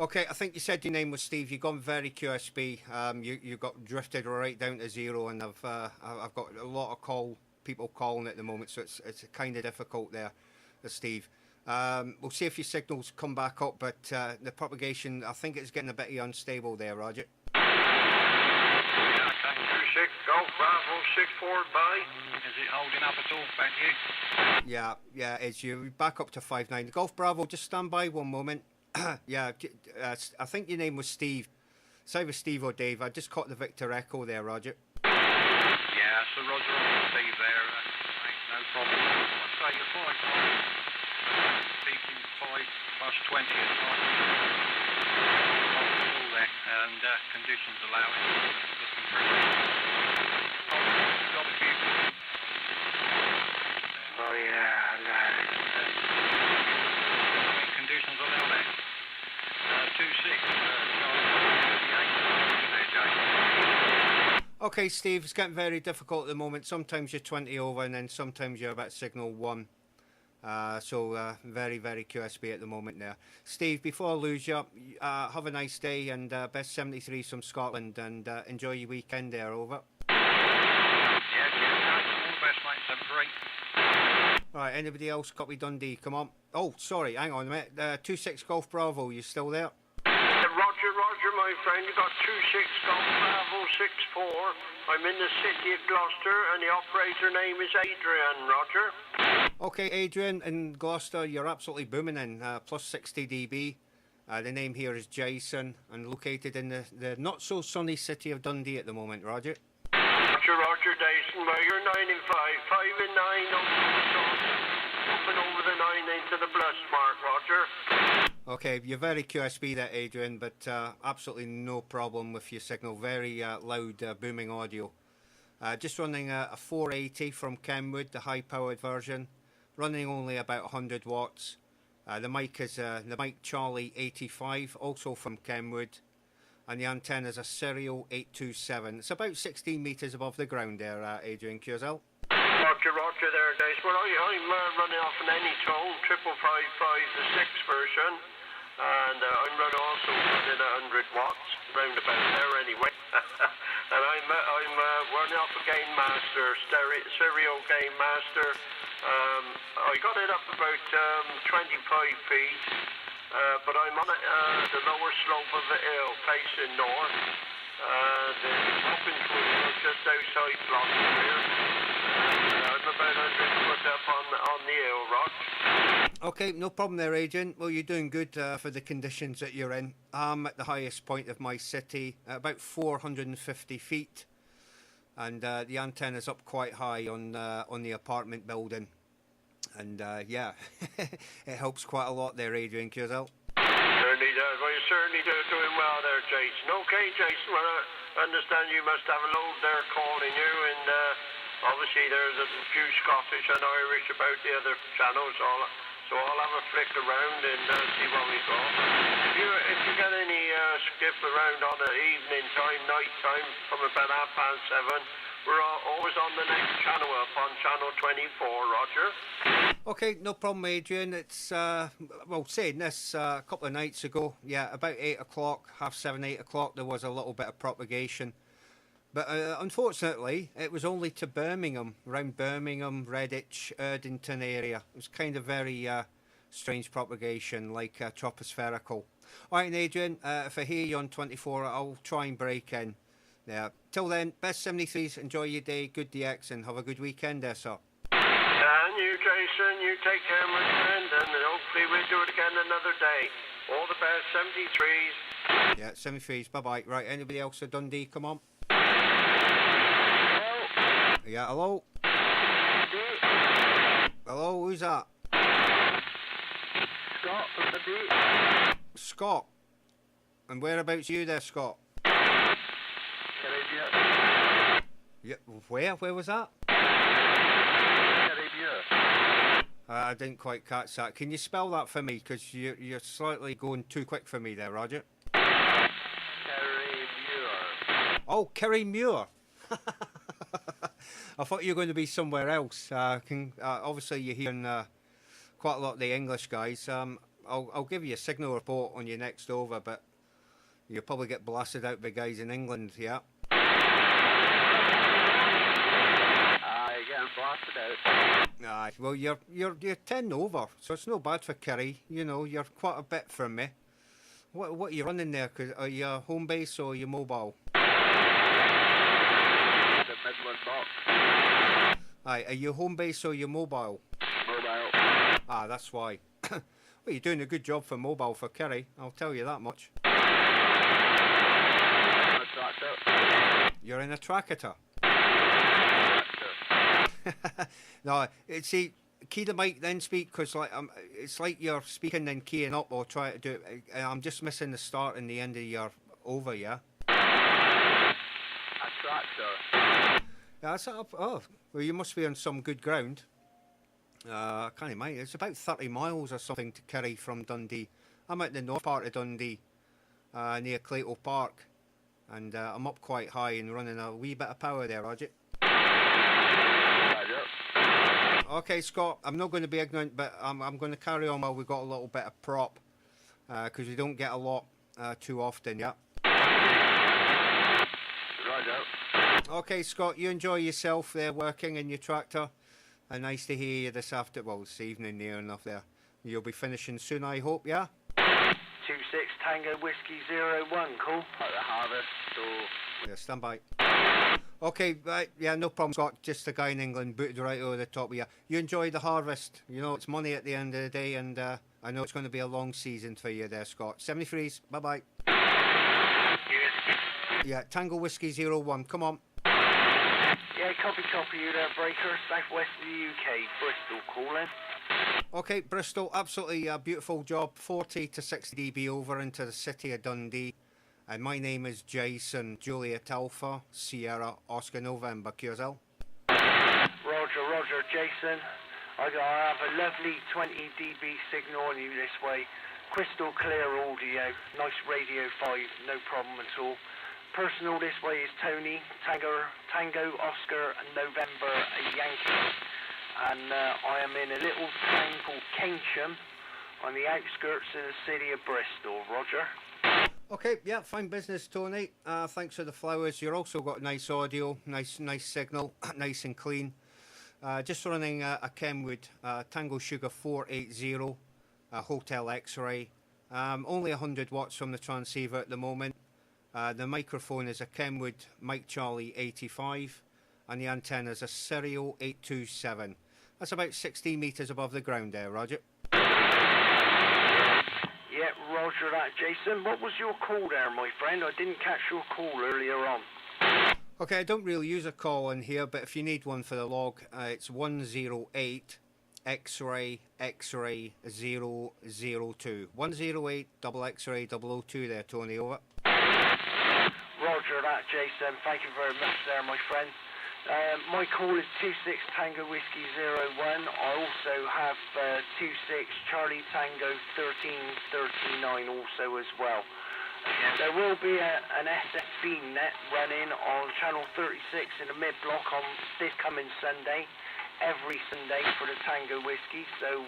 Okay, I think you said your name was Steve. You've gone very QSB. You got drifted right down to 0, and I've got a lot of people calling at the moment, so it's kind of difficult there, Steve. We'll see if your signals come back up, but the propagation, I think it's getting a bit unstable there, Roger. 26 Golf Bravo 64 by. Is it holding up at all, back to you? Yeah, it's you. Back up to 59. Golf Bravo, just stand by one moment. Yeah, I think your name was Steve. It's either Steve or Dave. I just caught the Victor Echo there, Roger. Yeah, so Roger and Steve there. No problem. I'd say you're fine. Peaking 5 plus 20 at night. All there, and conditions allow it. Looking pretty. Oh yeah, Conditions allow that. 26. Okay, Steve, it's getting very difficult at the moment. Sometimes you're 20 over and then sometimes you're about signal 1. So very, very QSB at the moment there. Steve, before I lose you, have a nice day and best 73s from Scotland and enjoy your weekend there, over. Yeah, all the best, mate. 7-3. Right, anybody else? Copy Dundee, come on. Oh, sorry, hang on a minute. 26 Golf Bravo, you still there? Roger, my friend. You got 26 Golf Bravo 64. I'm in the city of Gloucester, and the operator name is Adrian, Roger. Okay, Adrian, in Gloucester, you're absolutely booming in, plus 60 dB. The name here is Jason, and located in the not-so-sunny city of Dundee at the moment, Roger. Roger, Dyson. Well, you're 9 and 5. 5 and 9 up and over the 9 into the plus mark, Roger. Okay, you're very QSB there, Adrian, but absolutely no problem with your signal. Very loud, booming audio. Just running a 480 from Kenwood, the high-powered version. Running only about 100 watts. The mic is the mic Charlie 85, also from Kenwood. And the antenna is a Serial 827. It's about 16 metres above the ground there, Adrian Curzel. Roger there, Dice. Well, I'm running off an Anytone 5555, the 6 version. And I'm also running 100 watts, round about there anyway. And I'm running off a Game Master, Stereo Game Master. I got it up about 25 feet, but I'm on the lower slope of the hill, facing north. It's up into a hill just outside Gloucester. I'm about 100 foot up on the hill, Rod. Okay, no problem there, Adrian. Well, you're doing good for the conditions that you're in. I'm at the highest point of my city, about 450 feet. And the antenna's up quite high on the apartment building. And yeah, it helps quite a lot there, Adrian Curzel. Certainly does. Well, you're certainly doing well there, Jason. Okay, Jason, well, I understand you must have a load there calling you, and obviously there's a few Scottish and Irish about the other channels, so I'll have a flick around and see what we got. If you get any skip around on the evening time, night time, from about 7:30, we're always on the next channel up on channel 24, Roger. Okay, no problem, Adrian. It's, well, saying this a couple of nights ago, yeah, about 8 o'clock, 7:30, 8 o'clock, there was a little bit of propagation. But unfortunately, it was only to Birmingham, around Birmingham, Redditch, Erdington area. It was kind of very strange propagation, like tropospherical. All right, Adrian, if I hear you on 24, I'll try and break in. Yeah. Till then, best 73s, enjoy your day, good DX, and have a good weekend there, sir. And you, Jason, you take care, my friend, and hopefully we'll do it again another day. All the best, 73s. Yeah, 73s, bye-bye. Right, anybody else at Dundee, come on. Hello? Yeah, hello? Hello, who's that? Scott from Dundee. Scott. And whereabouts you there, Scott? Yeah, where was that? I didn't quite catch that. Can you spell that for me? Because you're slightly going too quick for me there, Roger. Oh, Kerrymuir. I thought you were going to be somewhere else. Obviously, you're hearing quite a lot of the English guys. I'll give you a signal report on your next over, but you'll probably get blasted out by guys in England, yeah? Blasted out. Aye, well, you're 10 over, so it's no bad for Kerry. You know, you're quite a bit from me. What are you running there? Are you home base or are you mobile? The Midland box. Aye, are you home base or are you mobile? Mobile. Ah, that's why. Well, you're doing a good job for mobile for Kerry, I'll tell you that much. You're in a tractor. No, see, key the mic then speak, because like it's like you're speaking then keying up or try to do it. I'm just missing the start and the end of your over, yeah? A tractor. Yeah, that's up. Oh, well, you must be on some good ground. I can't imagine. It's about 30 miles or something to Kerry from Dundee. I'm at the north part of Dundee, near Clayton Park. and I'm up quite high and running a wee bit of power there, Roger. Okay, Scott, I'm not going to be ignorant, but I'm going to carry on while we've got a little bit of prop, because we don't get a lot too often, yeah? Okay, Scott, you enjoy yourself there working in your tractor. Nice to hear you this evening near enough there. You'll be finishing soon, I hope, yeah? 26 Tango Whiskey 01, cool. At the harvest, so... Yeah, stand by. Okay, right, yeah, no problem, Scott. Just a guy in England booted right over the top of you. You enjoy the harvest. You know, it's money at the end of the day, and I know it's going to be a long season for you there, Scott. 73s, bye-bye. Yeah, Tango Whiskey 01, come on. Yeah, copy you there, Breaker. Southwest of the UK, Bristol calling. Okay, Bristol, absolutely a beautiful job. 40 to 60 dB over into the city of Dundee. And my name is Jason, Juliet Alpha, Sierra, Oscar November, QSL. Roger, Jason. I have a lovely 20 dB signal on you this way. Crystal clear audio, nice Radio 5, no problem at all. Personal this way is Tony, Tango, Oscar, November, Yankee. And I am in a little town called Keynsham on the outskirts of the city of Bristol. Roger. Okay, yeah, fine business, Tony. Thanks for the flowers. You've also got nice audio, nice signal, nice and clean. Just running a Kenwood Tango Sugar 480, Hotel X-Ray. Only 100 watts from the transceiver at the moment. The microphone is a Kenwood Mike Charlie 85, and the antenna is a Stereo 827. That's about 16 metres above the ground there, Roger. Yeah, roger that, Jason. What was your call there, my friend? I didn't catch your call earlier on. Okay, I don't really use a call in here, but if you need one for the log, it's 108 X-Ray 002. 108 double X-Ray 002 there, Tony, over. Roger that, Jason. Thank you very much there, my friend. My call is 26 Tango Whiskey 01. I also have 26 Charlie Tango 1339 also as well. There will be an SFB net running on channel 36 in the mid-block on this coming Sunday, every Sunday for the Tango Whiskey, so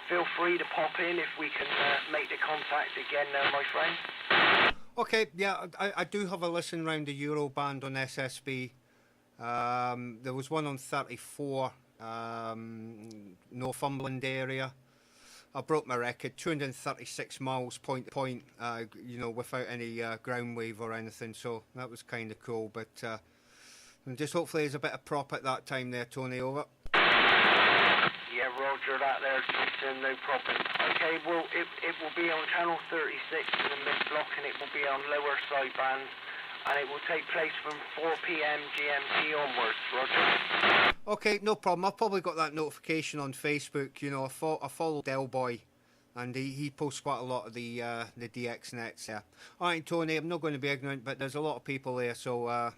feel free to pop in if we can make the contact again there, my friend. Okay, yeah, I do have a listen round the Euroband on SSB. There was one on 34, Northumberland area. I broke my record, 236 miles point to point, you know, without any ground wave or anything, so that was kind of cool, but just hopefully there's a bit of prop at that time there, Tony, over. Yeah, roger that there, Jason, no problem. Okay, well, it will be on channel 36 in the mid-block, and it will be on lower sideband, and it will take place from 4 p.m. GMT onwards, roger. Okay, no problem. I've probably got that notification on Facebook. You know, I follow Del Boy, and he posts quite a lot of the DX nets there. All right, Tony, I'm not going to be ignorant, but there's a lot of people there, so I'm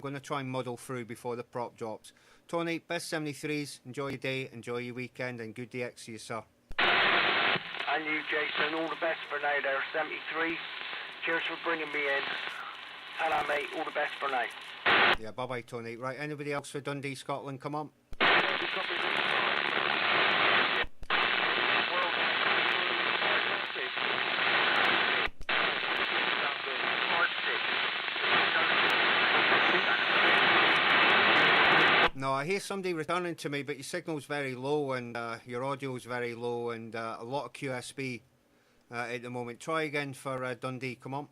going to try and muddle through before the prop drops. Tony, best 73s. Enjoy your day, enjoy your weekend, and good DX to you, sir. And you, Jason, all the best for now there, 73s. Cheers for bringing me in. Hello, mate. All the best for now. Yeah, bye-bye, Tony. Right, anybody else for Dundee, Scotland? Come on. No, I hear somebody returning to me, but your signal's very low and your audio's very low and a lot of QSB at the moment. Try again for Dundee, come on.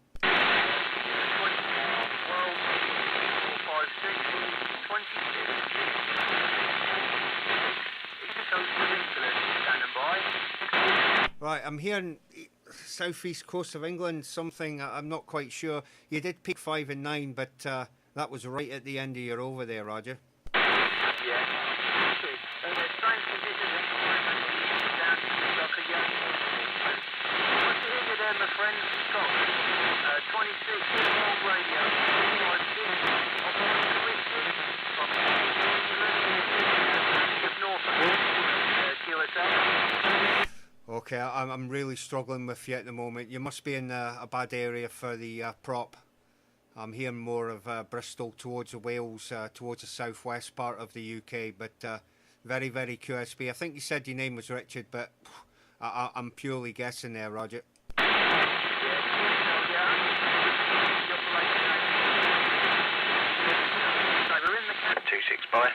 Right, I'm hearing southeast coast of England, something, I'm not quite sure. You did peak 5 and 9, but that was right at the end of your over there, Roger. Okay, I'm really struggling with you at the moment. You must be in a bad area for the prop. I'm hearing more of Bristol towards the Wales, towards the southwest part of the UK, but very, very QSB. I think you said your name was Richard, but I'm purely guessing there, Roger. By.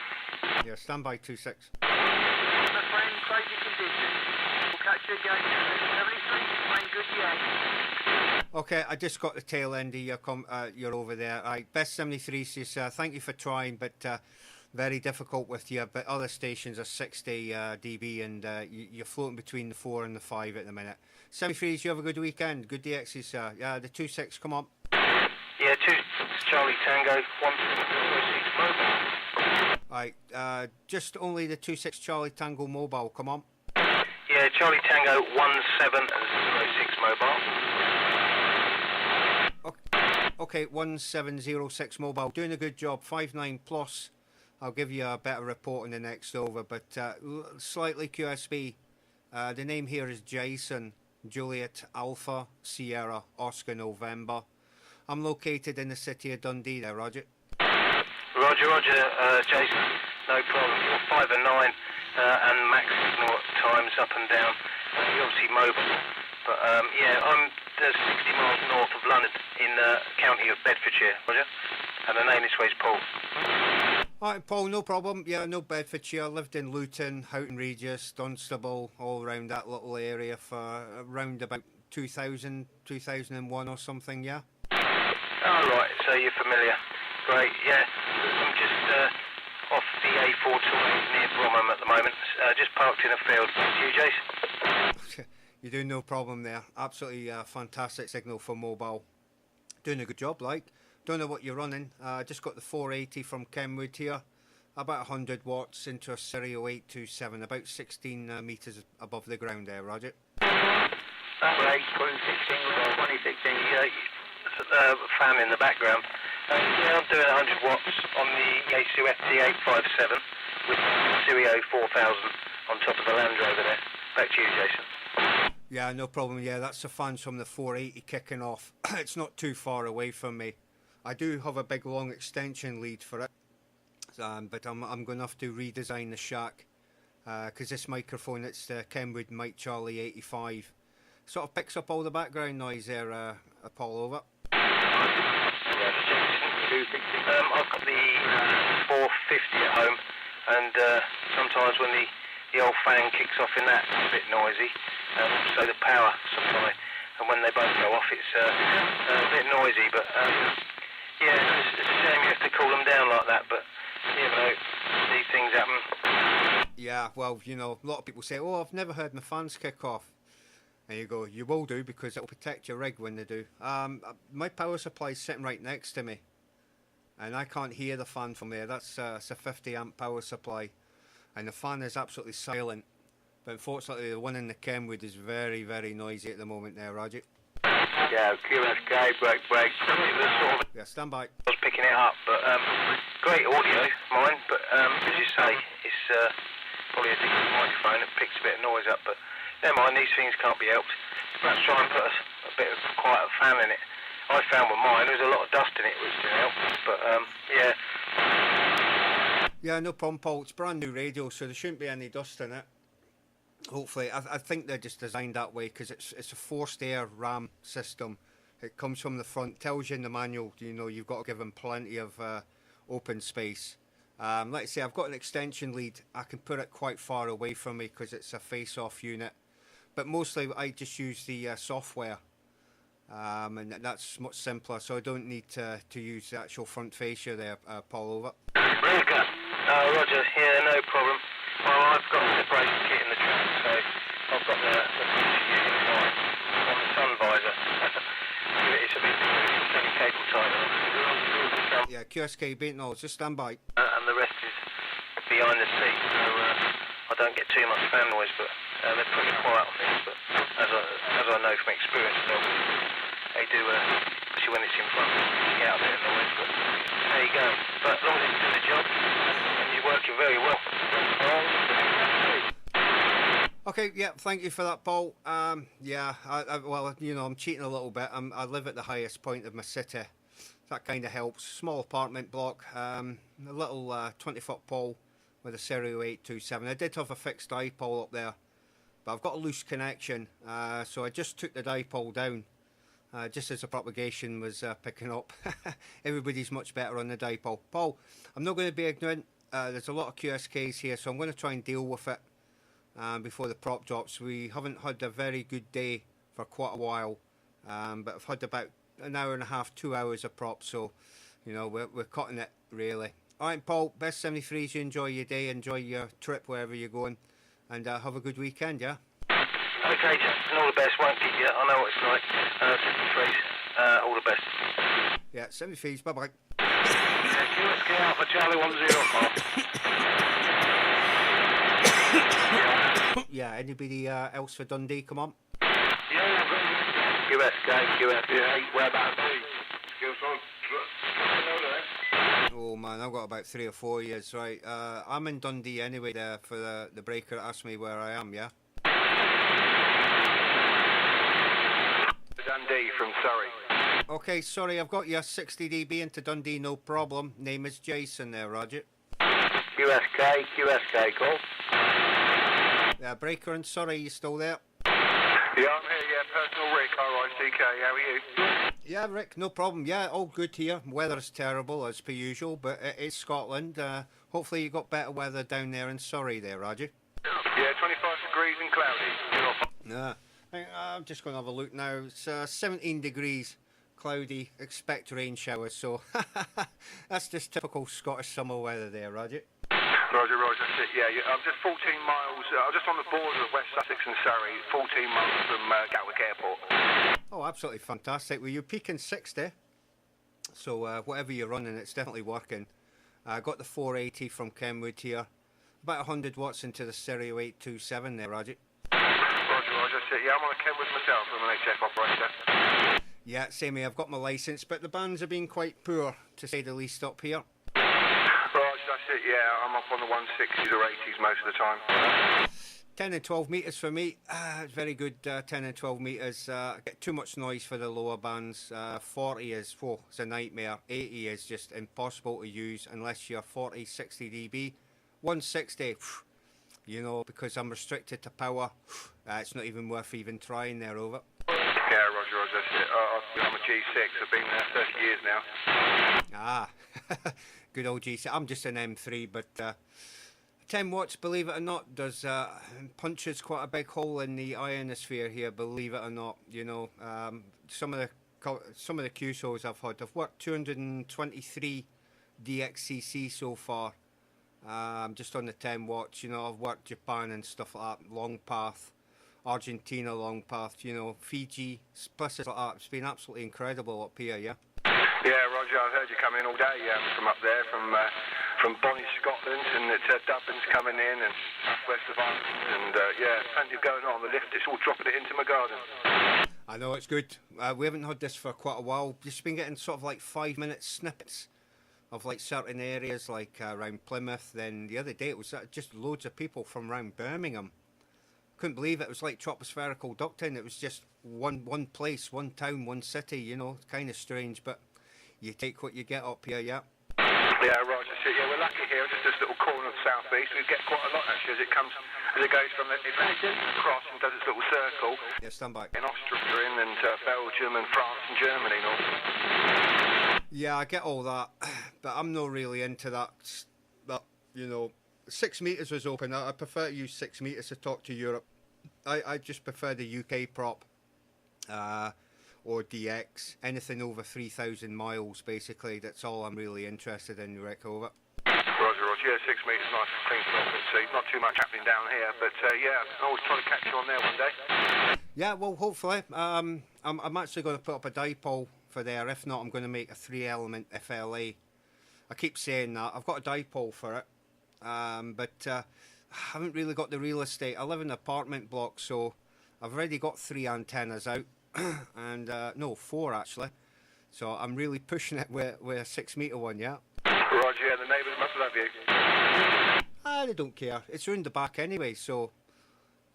Yeah, stand by 26. My friend, crazy conditions. We'll catch you again. 73, playing good yet. Okay, I just got the tail end of your over there. Right, Best 73 says, thank you for trying, but very difficult with you. But other stations are 60 dB, and you're floating between the 4 and the 5 at the minute. 73s, you have a good weekend. Good DXs, yeah, the 26, come on. Yeah, 2 Charlie Tango, 176 mobile. Right, just only the 26 Charlie Tango mobile, come on. Yeah, Charlie Tango 1706 mobile. Okay, 1706 mobile, doing a good job, 59 plus. I'll give you a better report in the next over, but slightly QSB. The name here is Jason, Juliet Alpha, Sierra, Oscar November. I'm located in the city of Dundee there, Roger. Roger, Jason, no problem. You're 5 and 9, and max signal at times up and down. You're obviously mobile, but yeah, I'm 60 miles north of London in the county of Bedfordshire, Roger, and the name this way is Paul. Alright, Paul, no problem. Yeah, no Bedfordshire. Lived in Luton, Houghton Regis, Dunstable, all around that little area for around about 2000, 2001 or something, yeah? Oh, right, so you're familiar. Great, yeah. I'm just off the A428 near Bromham at the moment. Just parked in a field. To you, Jason? You're doing no problem there. Absolutely fantastic signal for mobile. Doing a good job, like. Don't know what you're running. Just got the 480 from Kenwood here. About 100 watts into a Stereo 827. About 16 metres above the ground there, Roger. Great, 2016, 2016, yeah. Fan in the background. Yeah, I'm doing 100 watts on the Yaesu FT857 with Stereo 4000 on top of the Land Rover there. Back to you, Jason. Yeah, no problem. Yeah, that's the fans from the 480 kicking off. It's not too far away from me. I do have a big long extension lead for it, but I'm going to have to redesign the shack because this microphone, it's the Kenwood Mike Charlie 85, sort of picks up all the background noise there. Paul, over. I've got the 450 at home, and sometimes when the old fan kicks off in that, it's a bit noisy, and also the power supply, and when they both go off, it's a bit noisy, but yeah, it's a shame you have to cool them down like that, but you know, these things happen. Yeah, well, you know, a lot of people say, oh, I've never heard my fans kick off. And you go, you will do, because it'll protect your rig when they do. My power supply is sitting right next to me, and I can't hear the fan from there. That's it's a 50 amp power supply, and the fan is absolutely silent. But unfortunately, the one in the Kenwood is very, very noisy at the moment there, Roger. Yeah, QSK, break. Yeah, stand by. I was picking it up, but great audio, mine, but as you say, it's probably a different microphone that picks a bit of noise up, but never mind, these things can't be helped. Perhaps try and put a bit of quiet fan in it. I found with mine, there was a lot of dust in it, which didn't help, but yeah. Yeah, no problem, Paul. It's brand new radio, so there shouldn't be any dust in it. Hopefully, I think they're just designed that way because it's a forced air ram system. It comes from the front, tells you in the manual, you know, you've got to give them plenty of open space. Like I say, I've got an extension lead. I can put it quite far away from me because it's a face-off unit. But mostly I just use the software, and that's much simpler, so I don't need to use the actual front fascia there, Paul, over. Really good. Roger, yeah, no problem. Well, I've got the separation kit in the trunk, so I've got the unit on the sun visor. It's a bit heavy cable tie. Yeah, QSK beating all, just stand by. And the rest is behind the seat, so I don't get too much fan noise, but they're pretty quiet on this. But as I know from experience, they do, especially when it's in front, you get a bit of noise, but there you go. But as long as it's doing the job, and you're working very well. Okay, yeah, thank you for that, Paul. Yeah, well, you know, I'm cheating a little bit. I live at the highest point of my city, That kind of helps. Small apartment block, a little 20-foot pole with a Stereo 827. I did have a fixed dipole up there, but I've got a loose connection, so I just took the dipole down just as the propagation was picking up. Everybody's much better on the dipole. Paul, I'm not going to be ignorant. There's a lot of QSKs here, so I'm going to try and deal with it before the prop drops. We haven't had a very good day for quite a while, but I've had about an hour and a half, 2 hours of prop, so you know we're cutting it really. All right, Paul, best 73s. You enjoy your day, enjoy your trip wherever you're going, and have a good weekend, yeah? Okay, Jackson, all the best. Won't keep you. I know what it's like. 73s, all the best. Yeah, 73s, bye-bye. Yeah, QSK Alpha Charlie 104. Yeah, anybody else for Dundee? Come on. Yeah, QSK, where about me? Oh man, I've got about 3 or 4 years, right? I'm in Dundee anyway there for the breaker asked me where I am, yeah? Dundee from Surrey. Okay, sorry, I've got you 60 dB into Dundee, no problem. Name is Jason there, Roger. QSK, call. Yeah, breaker and Surrey, you still there? Yeah, I'm here, yeah, personal Rick, RICK, how are you? Yeah, Rick, no problem. Yeah, all good here. Weather's terrible as per usual, but it is Scotland. Hopefully you got better weather down there in Surrey there, Roger. Yeah, 25 degrees and cloudy. Yeah. I'm just going to have a look now. It's 17 degrees, cloudy, expect rain showers, so that's just typical Scottish summer weather there, Roger. Roger, that's it, yeah. I'm just 14 miles, I'm just on the border of West Sussex and Surrey, 14 miles from Gatwick Airport. Oh, absolutely fantastic. Well, you're peaking 60, so whatever you're running, it's definitely working. I got the 480 from Kenwood here, about 100 watts into the Stereo 827 there, Roger. Roger, that's it, yeah, I'm on a Kenwood myself, I'm an HF operator. Yeah, same here, I've got my licence, but the bands have been quite poor, to say the least, up here. That's it, yeah, I'm up on the 160s or 80s most of the time. 10 and 12 metres for me, it's very good 10 and 12 metres, get too much noise for the lower bands, 40 is, it's a nightmare, 80 is just impossible to use unless you're 40, 60 dB, 160, you know, because I'm restricted to power, it's not even worth even trying there, over. Yeah, Roger, that's it, I'm a G6, I've been there 30 years now. Ah, good old G6, I'm just an M3, but 10 watts, believe it or not, does punches quite a big hole in the ionosphere here, believe it or not. You know, some of the QSOs I've had, I've worked 223 DXCC so far, just on the 10 watts. You know, I've worked Japan and stuff like that, long path, Argentina long path, you know, Fiji, places like that. It's been absolutely incredible up here, yeah? Yeah, Roger, I've heard you come in all day from up there, from Bonnie, Scotland, and Dublin's coming in, and west of Ireland, and yeah, plenty going on. The lift, it's all dropping it into my garden. I know, it's good. We haven't had this for quite a while. Just been getting sort of like 5-minute snippets of like certain areas, like around Plymouth. Then the other day it was just loads of people from around Birmingham. Couldn't believe it. It was like tropospherical ducting. It was just one place, one town, one city. You know, it's kind of strange, but you take what you get up here, yeah. Yeah, Roger. So, yeah, we're lucky here. Just this little corner of the southeast. We get quite a lot actually as it goes from the Atlantic across and does its little circle. Yeah, stand by. In Austria and Belgium and France and Germany and all. Yeah, I get all that, but I'm not really into that. That, you know, 6 meters was open. I prefer to use 6 meters to talk to Europe. I just prefer the UK prop. Or DX, anything over 3,000 miles, basically. That's all I'm really interested in, Rick, over. Roger, yeah, 6 metres, nice and clean frequency. Not too much happening down here, but yeah, I always try to catch you on there one day. Yeah, well, hopefully. I'm actually going to put up a dipole for there. If not, I'm going to make a 3-element FLA. I keep saying that. I've got a dipole for it, but I haven't really got the real estate. I live in an apartment block, so I've already got 3 antennas out. And no, 4 actually. So I'm really pushing it with a 6 metre one, yeah. Roger, yeah, the neighbours must love you. They don't care. It's round the back anyway, so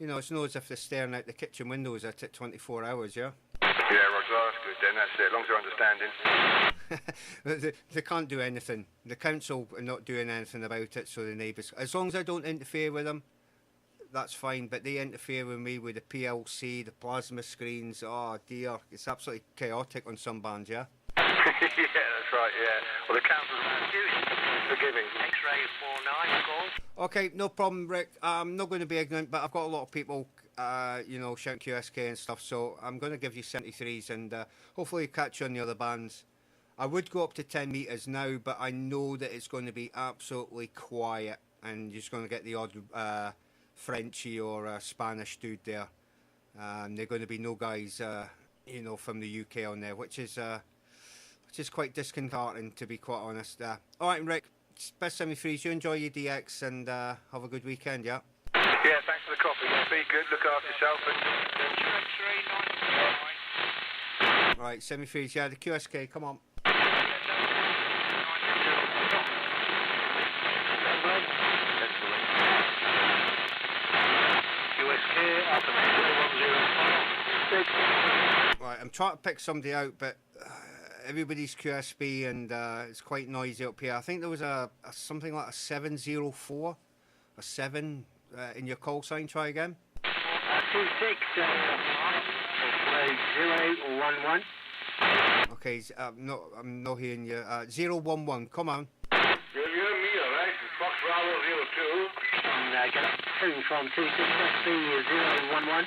you know, it's not as if they're staring out the kitchen windows at it 24 hours, yeah. Yeah, Yeah, Roger, that's good then, that's it, as long as they're understanding. They can't do anything. The council are not doing anything about it, so the neighbours, as long as I don't interfere with them, that's fine. But they interfere with me with the PLC, the plasma screens. Oh dear, it's absolutely chaotic on some bands, yeah. Yeah, that's right, yeah. Well, the council's forgiving. X-ray 49, call. Okay, no problem, Rick. I'm not going to be ignorant, but I've got a lot of people, shouting QSK and stuff, so I'm going to give you 73s and hopefully catch you on the other bands. I would go up to 10 metres now, but I know that it's going to be absolutely quiet and you're just going to get the odd Frenchy or Spanish dude there. They're going to be no guys, from the UK on there, which is quite disconcerting, to be quite honest. All right, Rick, best 73s. You enjoy your DX and have a good weekend, yeah? Yeah, thanks for the coffee. Yeah, be good, look after yourself. And... Right, 73s, yeah, the QSK, come on. Right, I'm trying to pick somebody out, but everybody's QSB and it's quite noisy up here. I think there was a something like a 704, a 7 in your call sign. Try again. 26, 011. Okay, I'm not hearing you. 011, come on. You hear me, all right? Fox Bravo 02. And get up soon from 26 SB 011.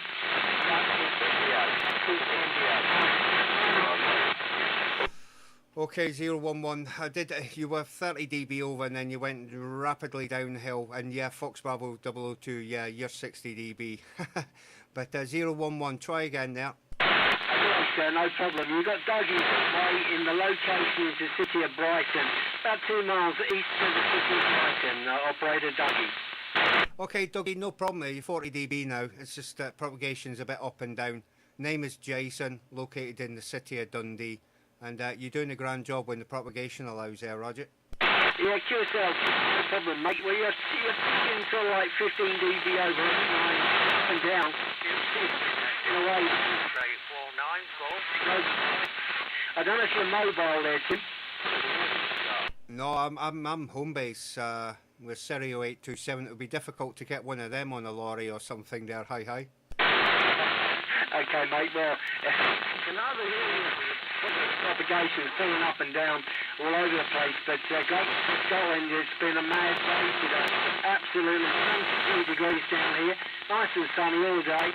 Okay, 011. You were 30 dB over and then you went rapidly downhill. And yeah, Fox Bravo 002, yeah, you're 60 dB. But 011, try again there. No problem. You've got Dougie way in the location is the city of Brighton, about 2 miles east of the city of Brighton, operator Dougie. Okay, Dougie, no problem there. You're 40 dB now. It's just propagation's a bit up and down. Name is Jason, located in the city of Dundee. And you're doing a grand job when the propagation allows there, Roger. Yeah, QSL, no problem, mate. Well, you're thinking sort of like 15 dB over up and down. In a way. I don't know if you're mobile there, Tim. No, I'm home base with Stereo 827. It would be difficult to get one of them on a lorry or something there. Hi. Okay, mate. Well, can either hear you. Propagation is filling up and down all over the place, but great for Scotland. It's been a mad day today. Absolutely 72 degrees down here. Nice and sunny all day.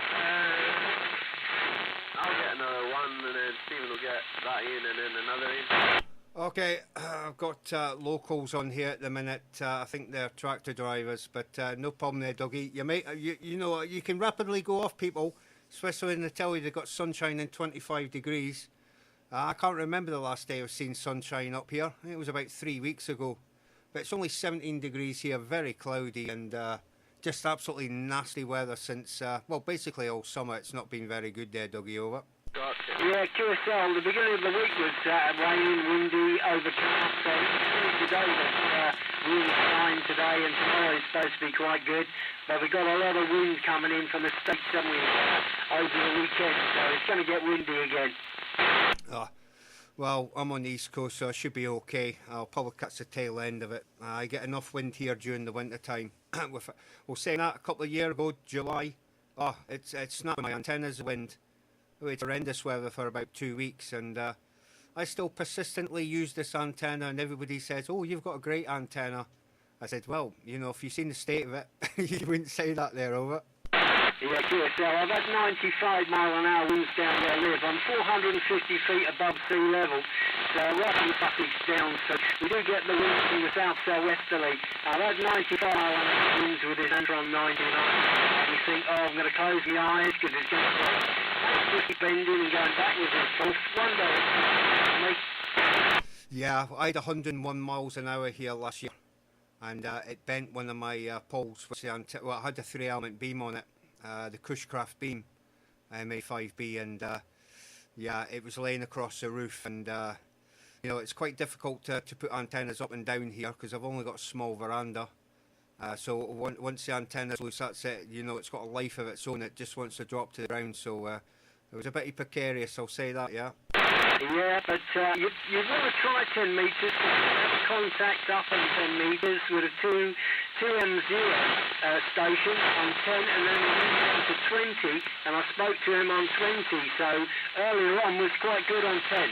I'll get another one, and then Stephen will get that in, and then another in. Okay, I've got locals on here at the minute. I think they're tractor drivers, but no problem there, Dougie. You can rapidly go off people, especially when they tell you they've got sunshine and 25 degrees. I can't remember the last day I've seen sunshine up here. I think it was about 3 weeks ago. But it's only 17 degrees here, very cloudy, and just absolutely nasty weather since, basically all summer. It's not been very good there, Dougie, over. Yeah, QSL, the beginning of the week was raining, windy, overcast, so today was really fine today, and tomorrow is supposed to be quite good. But we've got a lot of wind coming in from the States, haven't we, over the weekend, so it's going to get windy again. Well, I'm on the East Coast, so I should be okay. I'll probably catch the tail end of it. I get enough wind here during the winter time. We'll say that a couple of years ago, July. It's snapping my antennas, the wind. It's horrendous weather for about 2 weeks, and I still persistently use this antenna, and everybody says, "Oh, you've got a great antenna." I said, "Well, if you've seen the state of it, you wouldn't say that there, over." Yeah, QSL, I've had 95 mile an hour winds down where I live. I'm 450 feet above sea level, so right on the passage down, so we do get the winds from the south-southwesterly. I've had 95 mile an hour winds with this Antron 99. You think, I'm going to close my eyes because it's going to keep bending and going backwards and forth. One day, Yeah, I had 101 miles an hour here last year, and it bent one of my poles, which I had a 3-element beam on it. The Cushcraft beam, MA5B, and it was laying across the roof, and it's quite difficult to put antennas up and down here because I've only got a small veranda. So once the antenna's loose, that's it. It's got a life of its own. It just wants to drop to the ground. So It was a bit precarious, I'll say that, yeah. Yeah, but you'd want to try 10 metres, have a contact up on 10 metres with a 2M0 station on 10, and then we went down to 20, and I spoke to him on 20, so earlier on was quite good on 10.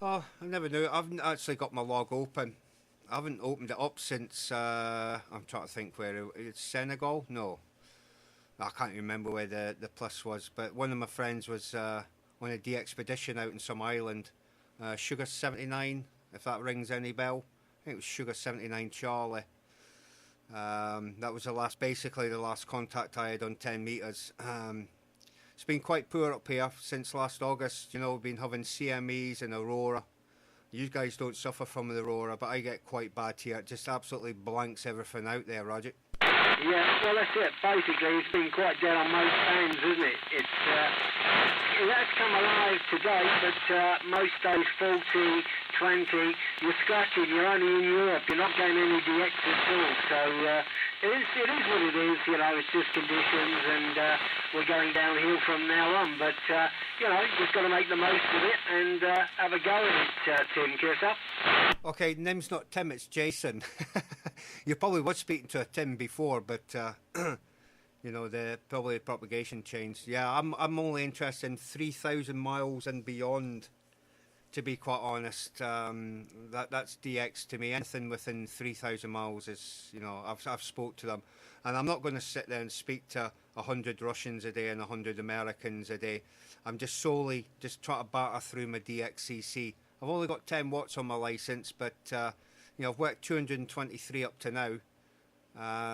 Oh, I never knew. I haven't actually got my log open. I haven't opened it up since, I'm trying to think where it's Senegal? No. I can't remember where the plus was, but one of my friends was on a de-expedition out in some island. Sugar 79, if that rings any bell. I think it was Sugar 79 Charlie. That was basically the last contact I had on 10 metres. It's been quite poor up here since last August. You know, we've been having CMEs and Aurora. You guys don't suffer from the Aurora, but I get quite bad here. It just absolutely blanks everything out there, Roger. Yeah, well, that's it. Basically, it's been quite dead on most bands, isn't it? It has come alive today, but most days 40, 20, you're scratching, you're only in Europe, you're not getting any DX at all. So it is what it is, you know, it's just conditions, and we're going downhill from now on. But, you know, you've got to make the most of it and have a go at it, Tim. Kiss up. Okay, name's not Tim, it's Jason. You probably was speaking to a Tim before, but you know, the propagation changed. Yeah, I'm only interested in 3,000 miles and beyond, to be quite honest. That's DX to me. Anything within 3,000 miles is, you know, I've spoke to them, and I'm not going to sit there and speak to 100 Russians a day and 100 Americans a day. I'm just solely trying to batter through my DXCC. I've only got 10 watts on my license, but you know, I've worked 223 up to now,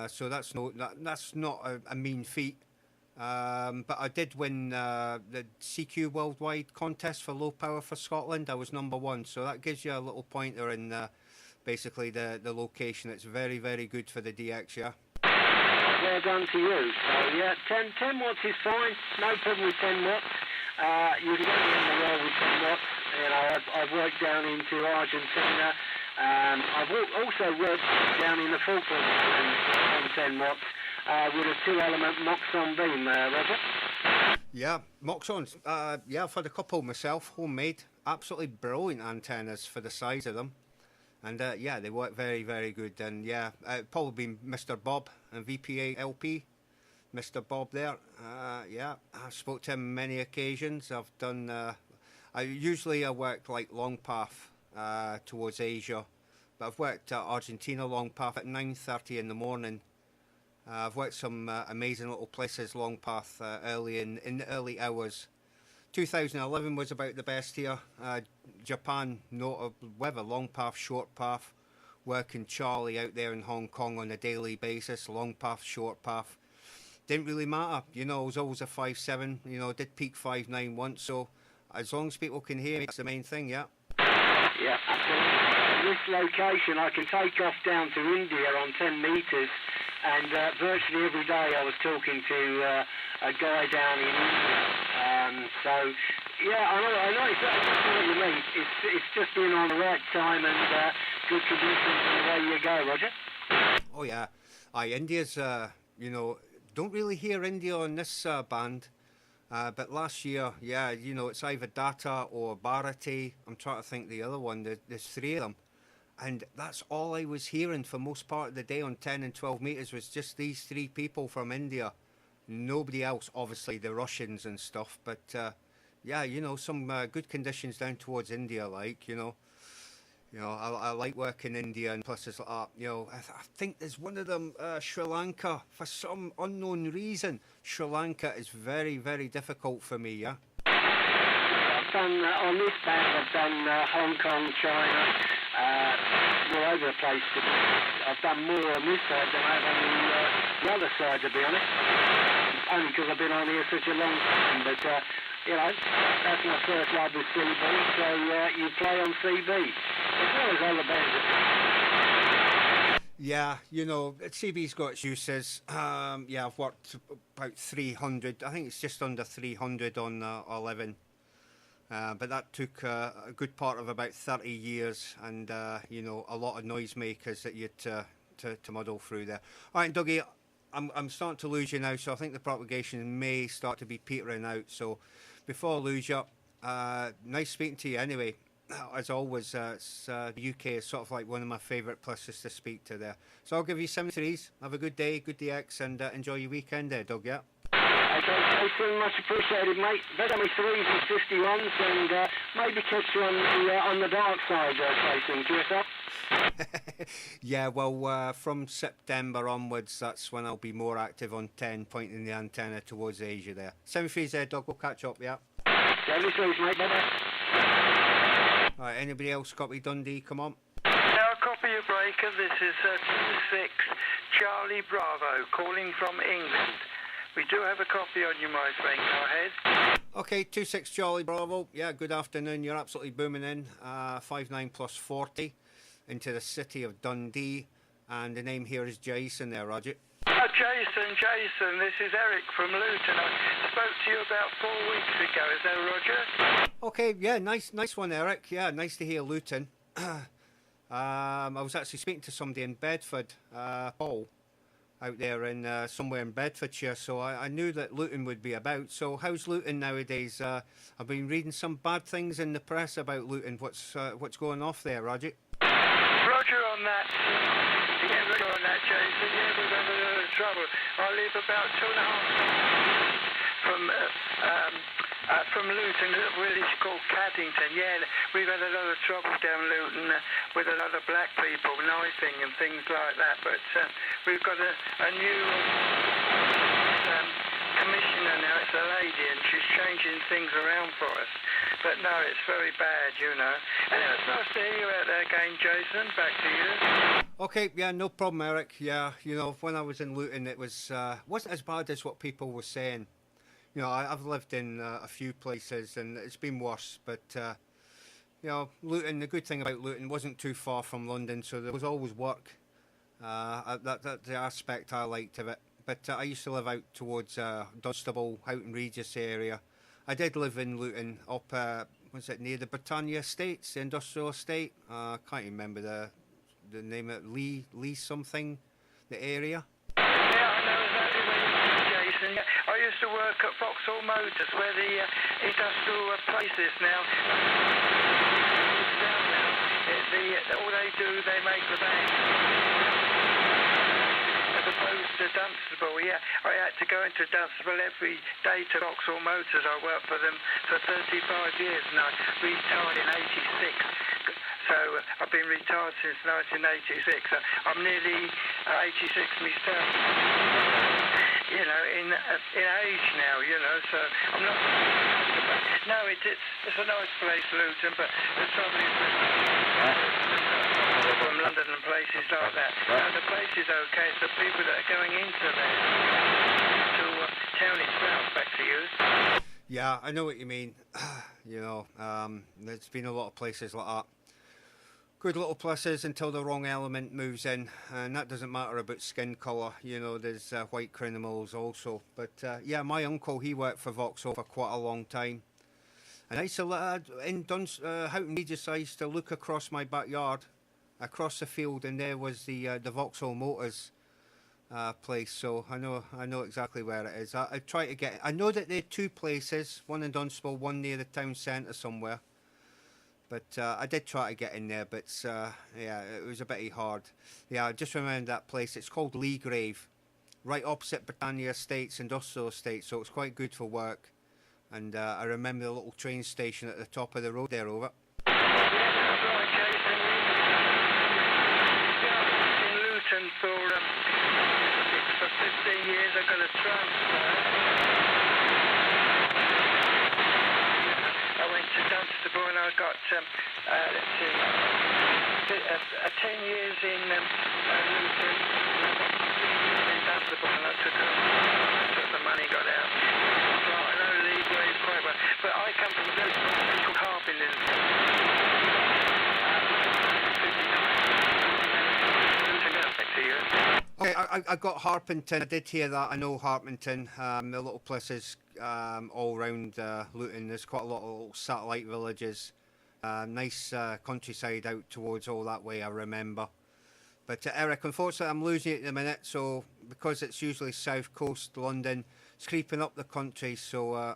so that's not a mean feat. But I did win the CQ Worldwide contest for low power for Scotland. I was number 1, so that gives you a little pointer in basically the location. It's very, very good for the DX, yeah. Well done to you. So yeah, 10 watts is fine. No problem with 10 watts. You can get in the world with 10 watts. You know, I've worked down into Argentina. I've also worked down in the Falklands on 10 watts with a 2-element Moxon beam, Roger. Yeah, Moxons. Yeah, I've had a couple myself, homemade. Absolutely brilliant antennas for the size of them. And yeah, they work very, very good. And yeah, probably been Mr. Bob and VPA LP. Mr. Bob there. Yeah, I spoke to him many occasions. I've done... I work like long path towards Asia, but I've worked Argentina long path at 9:30 in the morning. I've worked some amazing little places long path early in the early hours. 2011 was about the best here. Japan, whether long path, short path, working Charlie out there in Hong Kong on a daily basis, long path, short path. Didn't really matter, you know, I was always a 5.7, you know, did peak 5.9 once, so as long as people can hear me, that's the main thing, yeah. Yeah, absolutely. This location, I can take off down to India on 10 metres, and virtually every day I was talking to a guy down in India. So, yeah, I know exactly what you mean. It's just been on the right time and good conditions, and away you go, Roger. Oh, yeah. India's, you know, don't really hear India on this band. But last year, yeah, you know, it's either Data or Bharati. I'm trying to think the other one. There's 3 of them. And that's all I was hearing for most part of the day on 10 and 12 metres was just these 3 people from India. Nobody else, obviously the Russians and stuff. But, yeah, you know, some good conditions down towards India, like, you know. You know, I like working in India and places like that. You know, I think there's one of them, Sri Lanka, for some unknown reason. Sri Lanka is very, very difficult for me, yeah? I've done, on this band, I've done Hong Kong, China, all over the place. I've done more on this side than I have on the other side, to be honest. Only because I've been on here such a long time, but... you know, that's my first love with CB, so you play on CB, as well as other bands. Yeah, you know, CB's got its uses. Yeah, I've worked about 300, I think it's just under 300 on 11. But that took a good part of about 30 years and, you know, a lot of noisemakers that you had to muddle through there. All right, Dougie, I'm starting to lose you now, so I think the propagation may start to be petering out, so before I lose you, nice speaking to you anyway. As always, the UK is sort of like one of my favourite places to speak to there. So I'll give you 73s. Have a good day, good DX, and enjoy your weekend there, Doug, yeah? Okay, Jason, much appreciated, mate. Better me 3s and 51s, and maybe catch you on the dark side, Jason. To yourself. Yeah, well, from September onwards, that's when I'll be more active on 10, pointing the antenna towards Asia there. 73s there, Doug. We'll catch up, yeah? 73s, mate. Bye-bye. Right, anybody else copy Dundee? Come on. Now, copy your breaker. This is 26 Charlie Bravo calling from England. We do have a copy on you, my friend. Go ahead. Okay, 26 Charlie Bravo. Yeah, good afternoon. You're absolutely booming in. 59 plus 40 into the city of Dundee. And the name here is Jason there, Roger. Jason, this is Eric from Luton. I spoke to you about 4 weeks ago. Is that Roger? Okay, yeah, nice one, Eric. Yeah, nice to hear Luton. I was actually speaking to somebody in Bedford, Paul, out there in somewhere in Bedfordshire, so I knew that Luton would be about. So how's Luton nowadays? I've been reading some bad things in the press about Luton. What's going off there, Roger? Roger on that. Yeah, Roger on that, Jason. Yeah, we've had a lot of trouble. I live about 2.5 miles from Luton, a village called Caddington. Yeah, we've had a lot of trouble down Luton with a lot of black people knifing and things like that. But we've got a new commissioner now. It's a lady, and she's changing things around for us. But no, it's very bad, you know. Anyway, it's nice to hear you out there again, Jason. Back to you. Okay, yeah, no problem, Eric. Yeah, you know, when I was in Luton, it wasn't as bad as what people were saying. You know, I've lived in a few places and it's been worse, but, you know, Luton, the good thing about Luton wasn't too far from London, so there was always work. That's the aspect I liked of it. But I used to live out towards Dunstable, Houghton Regis area. I did live in Luton, up, was it near the Britannia Estates, the industrial estate? I can't remember the name of it, Lee something, the area. Yeah, I know exactly where you are, Jason. I used to work at Vauxhall Motors, where the industrial place is now. All they do, they make the bags. As opposed to Dunstable, yeah. I had to go into Dunstable every day to Vauxhall Motors. I worked for them for 35 years and I retired in 86. So I've been retired since 1986. I'm nearly 86 myself. You know, in age now, you know, so I'm not... No, it's a nice place, Luton, but the trouble is from London and places like that. Now, the place is okay, it's the people that are going into there to town itself. Back to you. Yeah, I know what you mean. You know, there's been a lot of places like that. Good little places until the wrong element moves in, and that doesn't matter about skin colour. You know, there's white criminals also. But yeah, my uncle, he worked for Vauxhall for quite a long time, and I used to in Houghton Regis, I used to look across my backyard, across the field, and there was the Vauxhall Motors place. So I know exactly where it is. I try to get. I know that there are two places, one in Dunstable, one near the town centre somewhere. But I did try to get in there, but yeah, it was a bit hard. Yeah, I just remember that place. It's called Leagrave, right opposite Britannia Estates, industrial estate, so it's quite good for work. And I remember the little train station at the top of the road there, over. Yeah, that's right, Jason. Yeah, in Luton for 15 years. I got a transfer. To Dunstable, and I got let's see, 10 years in Luton, in Dunstable, and I took the money, got out. So I know Leagrave quite well, but I come from Luton, Harpenden. Okay, I got Harpenden. I did hear that. I know Harpenden. The little places all around Luton. There's quite a lot of little satellite villages. Nice countryside out towards all that way, I remember. But Eric, unfortunately, I'm losing it at the minute. So because it's usually south coast London, it's creeping up the country. So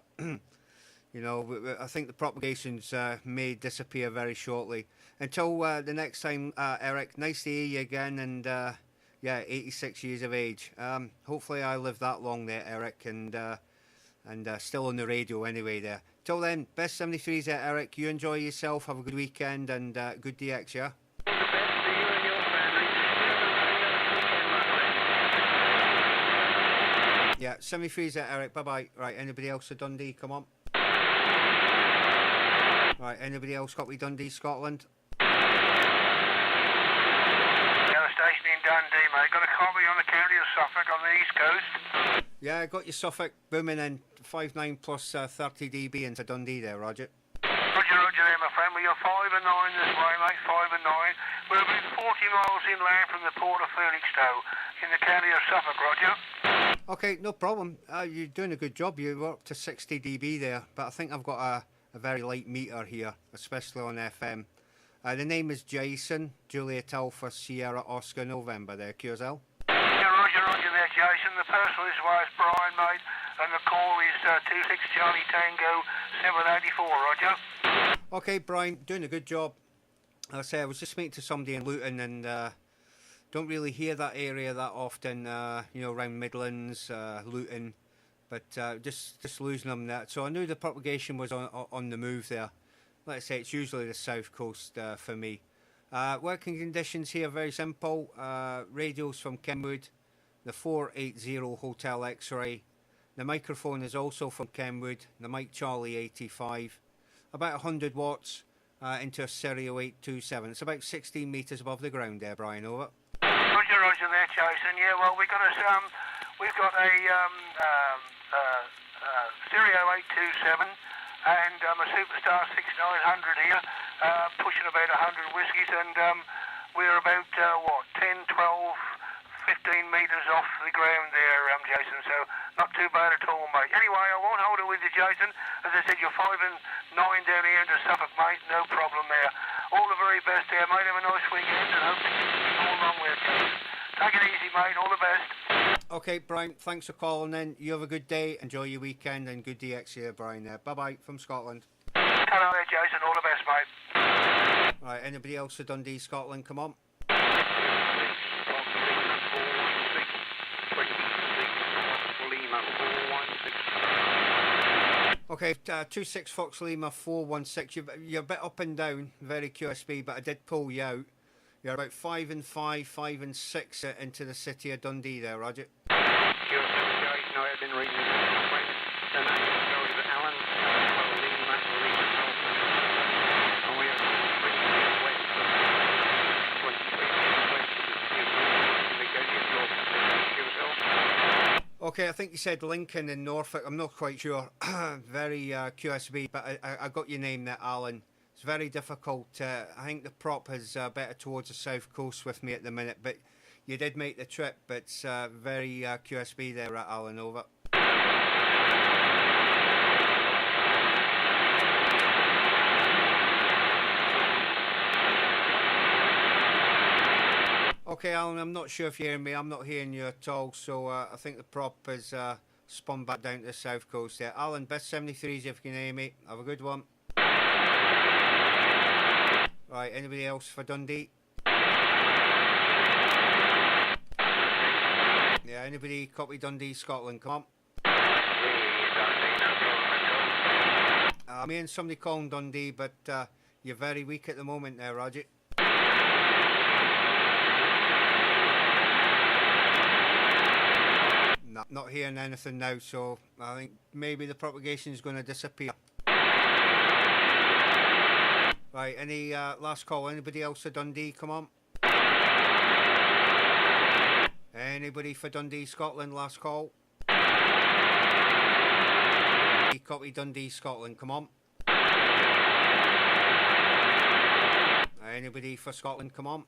You know, I think the propagations may disappear very shortly. Until the next time, Eric, nice to hear you again, and yeah, 86 years of age. Hopefully I live that long there, Eric, and still on the radio anyway there. Till then, best 73s there, Eric. You enjoy yourself, have a good weekend, and good DX, yeah? All the best to you and your family. Yeah, 73s there, Eric. Bye-bye. Right, anybody else at Dundee? Come on. Right, anybody else got me Dundee, Scotland? Station in Dundee, mate. Got a copy on the county of Suffolk on the east coast. Yeah, I got your Suffolk booming in 5.9 plus 30 dB into Dundee there, Roger. Roger there, my friend. Well, you're 5 and 9 this way, mate. 5 and 9. We're about 40 miles inland from the port of Felixstowe in the county of Suffolk, Roger. Okay, no problem. You're doing a good job. You were up to 60 dB there, but I think I've got a very light meter here, especially on FM. The name is Jason, Juliet Alpha Sierra Oscar November there, QSL. Yeah, Roger there, Jason. The person this way is Brian, mate, and the call is 26 Charlie Tango 784, Roger. Okay, Brian, doing a good job. I say I was just speaking to somebody in Luton, and don't really hear that area that often, you know, around Midlands, Luton, but just losing them there. So I knew the propagation was on the move there. Like I say, it's usually the south coast for me. Working conditions here, very simple. Radios from Kenwood, the 480 Hotel X-Ray. The microphone is also from Kenwood, the Mike Charlie 85. About 100 watts into a Stereo 827. It's about 16 metres above the ground there, Brian, over. Roger there, Jason. Yeah, well, we've got a Stereo 827 and a Superstar 6900 here, pushing about 100 whiskies, and we're about 10, 12, 15 metres off the ground there, Jason, so not too bad at all, mate. Anyway, I won't hold it with you, Jason. As I said, you're 5 and 9 down here to Suffolk, mate, no problem there. All the very best there, mate. Have a nice weekend, and hope to keep you all along with you. Take it easy, mate. All the best. Okay, Brian, thanks for calling in. You have a good day. Enjoy your weekend, and good DX here, Brian there. Bye-bye from Scotland. Hello there, Jason. All the best, mate. Right, anybody else at Dundee, Scotland? Come on. Okay, 26 Fox Lima 416. You're a bit up and down, very QSB, but I did pull you out. You're about 5 and 5, 5 and 6 into the city of Dundee there, Roger. Okay, I think you said Lincoln in Norfolk. I'm not quite sure. Very QSB, but I got your name there, Alan. It's very difficult. I think the prop is better towards the south coast with me at the minute, but you did make the trip. But it's very QSB there, Alan, over. Okay, Alan, I'm not sure if you're hearing me. I'm not hearing you at all, so I think the prop is spun back down to the south coast there. Alan, best 73s if you can hear me. Have a good one. Right, anybody else for Dundee? Yeah, anybody copy Dundee, Scotland? Come on. Me and somebody calling Dundee, but you're very weak at the moment there, Roger. Not hearing anything now, so I think maybe the propagation is going to disappear. Right, any last call? Anybody else for Dundee? Come on. Anybody for Dundee, Scotland? Last call. Copy Dundee, Scotland. Come on. Anybody for Scotland? Come on.